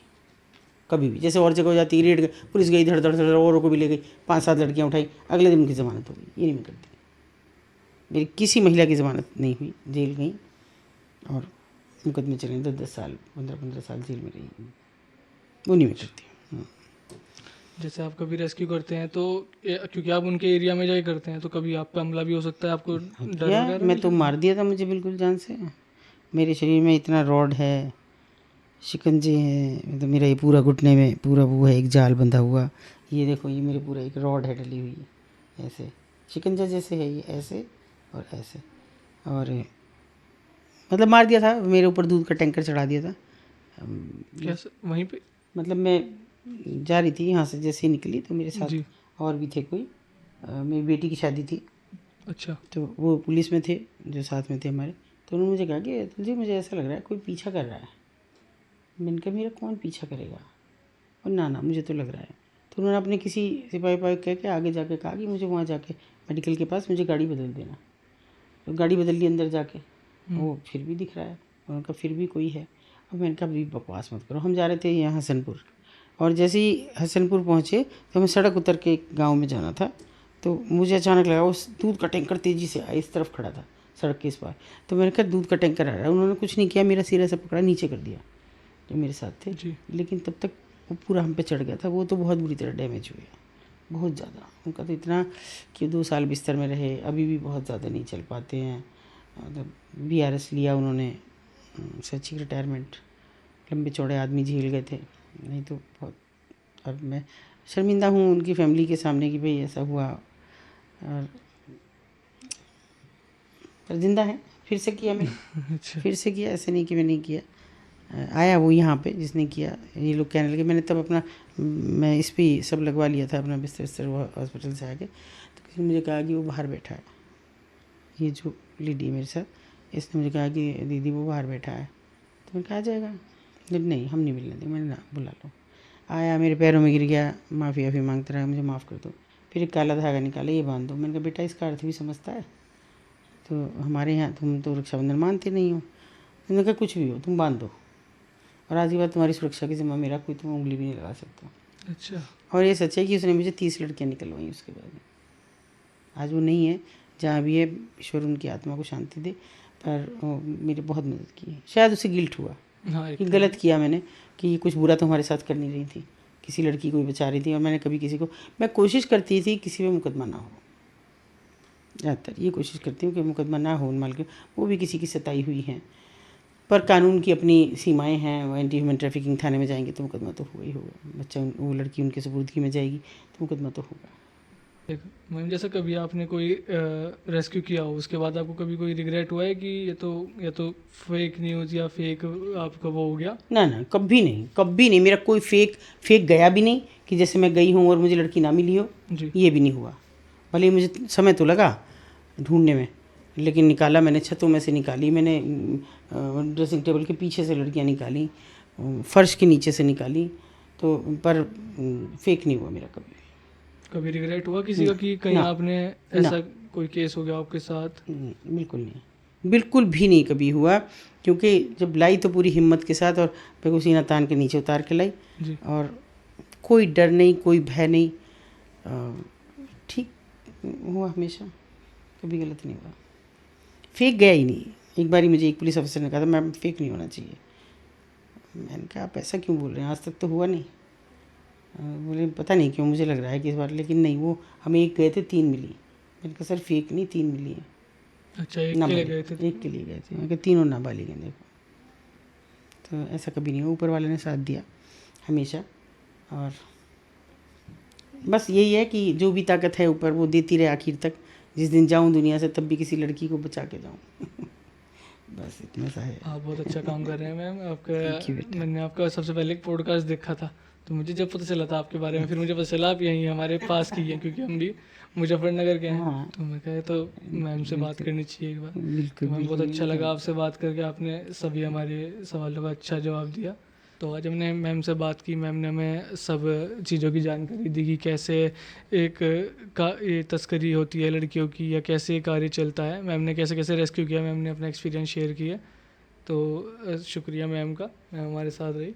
कभी भी। जैसे और जगह हो जाती है रेड, पुलिस गई धड़ धड़ धड़ औरों को भी ले गई, 5-7 लड़कियां उठाई, अगले दिन उनकी ज़मानत हो गई। ये नहीं मैं करती। मेरी किसी महिला की ज़मानत नहीं हुई, जेल गई और मुकदमे चले 10-10 साल 15-15 साल जेल में रही, वो नहीं मैं करती। जैसे आप कभी रेस्क्यू करते हैं तो क्योंकि आप उनके एरिया में जाके करते हैं तो कभी आप पे हमला भी हो सकता है, आपको डर क्या वगैरह मैं भी तो लगता मार दिया था मुझे बिल्कुल जान से। मेरे शरीर में इतना रॉड है, शिकंजे हैं, तो मेरा ये पूरा घुटने में पूरा वो है, एक जाल बंधा हुआ। ये देखो, ये मेरे पूरा एक रॉड है डली हुई, ऐसे शिकंजा जैसे है ये, ऐसे और ऐसे। और मतलब मार दिया था, मेरे ऊपर दूध का टैंकर चढ़ा दिया था। है? कैसे वहीं पे? मतलब मैं जा रही थी यहाँ से, जैसे ही निकली तो मेरे साथ जी और भी थे कोई, मेरी बेटी की शादी थी, अच्छा तो वो पुलिस में थे जो साथ में थे हमारे। तो उन्होंने मुझे कहा कि अतुल जी मुझे ऐसा लग रहा है कोई पीछा कर रहा है। मैंने कहा मेरा कौन पीछा करेगा, और ना ना मुझे तो लग रहा है। तो उन्होंने अपने किसी सिपाही पाही कह के आगे जाके कहा कि मुझे वहाँ जाके मेडिकल के पास मुझे गाड़ी बदल देना। तो गाड़ी बदल ली अंदर जाके, वो फिर भी दिख रहा है। उन्होंने कहा फिर भी कोई है। अब मैंने कहा अभी बकवास मत करो। हम जा रहे थे यहाँ हसनपुर, और जैसे ही हसनपुर पहुँचे तो हमें सड़क उतर के एक गाँव में जाना था। तो मुझे अचानक लगा उस दूध का टैंकर तेज़ी से आया, इस तरफ खड़ा था सड़क के इस पार। तो मैंने कहा दूध का टैंकर आ रहा है। उन्होंने कुछ नहीं किया, मेरा सिरा से पकड़ा नीचे कर दिया जो मेरे साथ थे। जी लेकिन तब तक वो पूरा हम पे चढ़ गया था। वो तो बहुत बुरी तरह डैमेज हुए, बहुत ज़्यादा। उनका तो इतना कि 2 साल बिस्तर में रहे, अभी भी बहुत ज़्यादा नहीं चल पाते हैं। मतलब VRS लिया उन्होंने, सच्ची रिटायरमेंट। लंबे चौड़े आदमी झेल गए थे, नहीं तो बहुत। अब मैं शर्मिंदा हूँ उनकी फैमिली के सामने कि भाई ऐसा हुआ, और पर जिंदा है। फिर से किया मैंने, अच्छा फिर से किया, ऐसे नहीं कि मैं नहीं किया। आया वो यहाँ पे जिसने किया, ये लोग कहने लगे। मैंने तब अपना मैं इस पे सब लगवा लिया था, अपना बिस्तर बिस्तर वो हॉस्पिटल से आके। तो किसी ने मुझे कहा कि वो बाहर बैठा है, ये जो लेडी मेरे साथ, इसने मुझे कहा कि दीदी वो बाहर बैठा है। तो मैंने कहा आ जाएगा, लेकिन नहीं हम नहीं मिलने देंगे। मैंने ना बुला लो। आया, मेरे पैरों में गिर गया, माफ़ी आफ़ी मांगता रहा, मुझे माफ़ कर दो। फिर एक काला धागा निकाला, ये बांध दो। मैंने कहा बेटा इसका अर्थ भी समझता है, तो हमारे यहाँ तुम तो रक्षाबंधन मानते नहीं हो। मैंने कहा कुछ भी हो तुम बांध दो, और आज की बात तुम्हारी सुरक्षा की जिम्मा मेरा, कोई तुम उंगली भी नहीं लगा सकता। अच्छा और ये सच है कि उसने मुझे 30 लड़कियाँ निकलवाई उसके बाद में। आज वो नहीं है, जहाँ भी है, ईश्वर उनकी आत्मा को शांति दे, पर वो मेरी बहुत मदद की है। शायद उसे गिल्ट हुआ हाँ एक कि गलत किया मैंने, कि कुछ बुरा तो हमारे साथ कर नहीं रही थी, किसी लड़की को भी बचा रही थी। और मैंने कभी किसी को, मैं कोशिश करती थी किसी पे मुकदमा ना हो, ज़्यादातर ये कोशिश करती हूँ कि मुकदमा ना हो उन माल के, वो भी किसी की सताई हुई हैं। पर कानून की अपनी सीमाएं हैं, वो एंटी ह्यूमन ट्रैफिकिंग थाने में जाएंगे तो मुकदमा तो होगा ही होगा। बच्चा वो लड़की उनके सुपुर्दगी में जाएगी तो मुकदमा तो होगा। एक मैम जैसे कभी आपने कोई रेस्क्यू किया हो उसके बाद आपको कभी कोई रिग्रेट हुआ है कि ये तो फेक न्यूज़ या फेक आपका वो हो गया? ना ना, कभी नहीं, कभी नहीं। मेरा कोई फेक गया भी नहीं कि जैसे मैं गई हूँ और मुझे लड़की ना मिली हो, जी ये भी नहीं हुआ। भले ही मुझे समय तो लगा ढूंढने में, लेकिन निकाला मैंने, छतों में से निकाली मैंने, ड्रेसिंग टेबल के पीछे से लड़कियाँ निकाली, फर्श के नीचे से निकाली, तो पर फेक नहीं हुआ मेरा कभी। कभी रिग्रेट हुआ किसी का कि कहीं ना आपने ना, ऐसा कोई केस हो गया आपके साथ? बिल्कुल नहीं, बिल्कुल भी नहीं कभी हुआ। क्योंकि जब लाई तो पूरी हिम्मत के साथ, और मेरे को सीना तान के नीचे उतार के लाई, जी और कोई डर नहीं, कोई भय नहीं, ठीक हुआ हमेशा, कभी गलत नहीं हुआ। फेक गया ही नहीं। एक बारी मुझे एक पुलिस ऑफिसर ने कहा था मैम फेक नहीं होना चाहिए। मैंने कहा आप ऐसा क्यों बोल रहे हैं, आज तक तो हुआ नहीं। बोले पता नहीं क्यों मुझे लग रहा है कि इस बार, लेकिन नहीं, वो हम एक गए थे 3 मिली। मैंने कहा सर फेक नहीं, 3 मिली है। अच्छा एक के लिए गए थे? एक के लिए गए थे, मैं कहा तीनों नाबालिग हैं देखो। तो ऐसा कभी नहीं हुआ, ऊपर वाले ने साथ दिया हमेशा। और बस यही है कि जो भी ताकत है ऊपर, वो देती रहे आखिर तक। जिस दिन जाऊं दुनिया से तब भी किसी लड़की को बचा के जाऊं। बस इतना सा है। आप बहुत अच्छा काम कर रहे हैं मैम। Thank you, आपका बेटा। मैंने आपका सबसे पहले एक पॉडकास्ट देखा था, तो मुझे जब पता चला था आपके बारे में, फिर मुझे पता चला आप यहीं हमारे पास की हैं क्योंकि हम भी मुजफ्फरनगर के हैं। हाँ, तो मैं कहा तो मैम से बात करनी चाहिए एक बार। बिल्कुल तो मैम बहुत बिल्कुल। अच्छा लगा आपसे बात करके, आपने सभी हमारे सवालों का अच्छा जवाब दिया। तो आज हमने मैम से बात की, मैम ने हमें सब चीज़ों की जानकारी दी कि कैसे एक ये तस्करी होती है लड़कियों की या कैसे ये कार्य चलता है, मैम ने कैसे कैसे रेस्क्यू किया, मैम ने अपना एक्सपीरियंस शेयर किया। तो शुक्रिया मैम का, मैम हमारे साथ रही।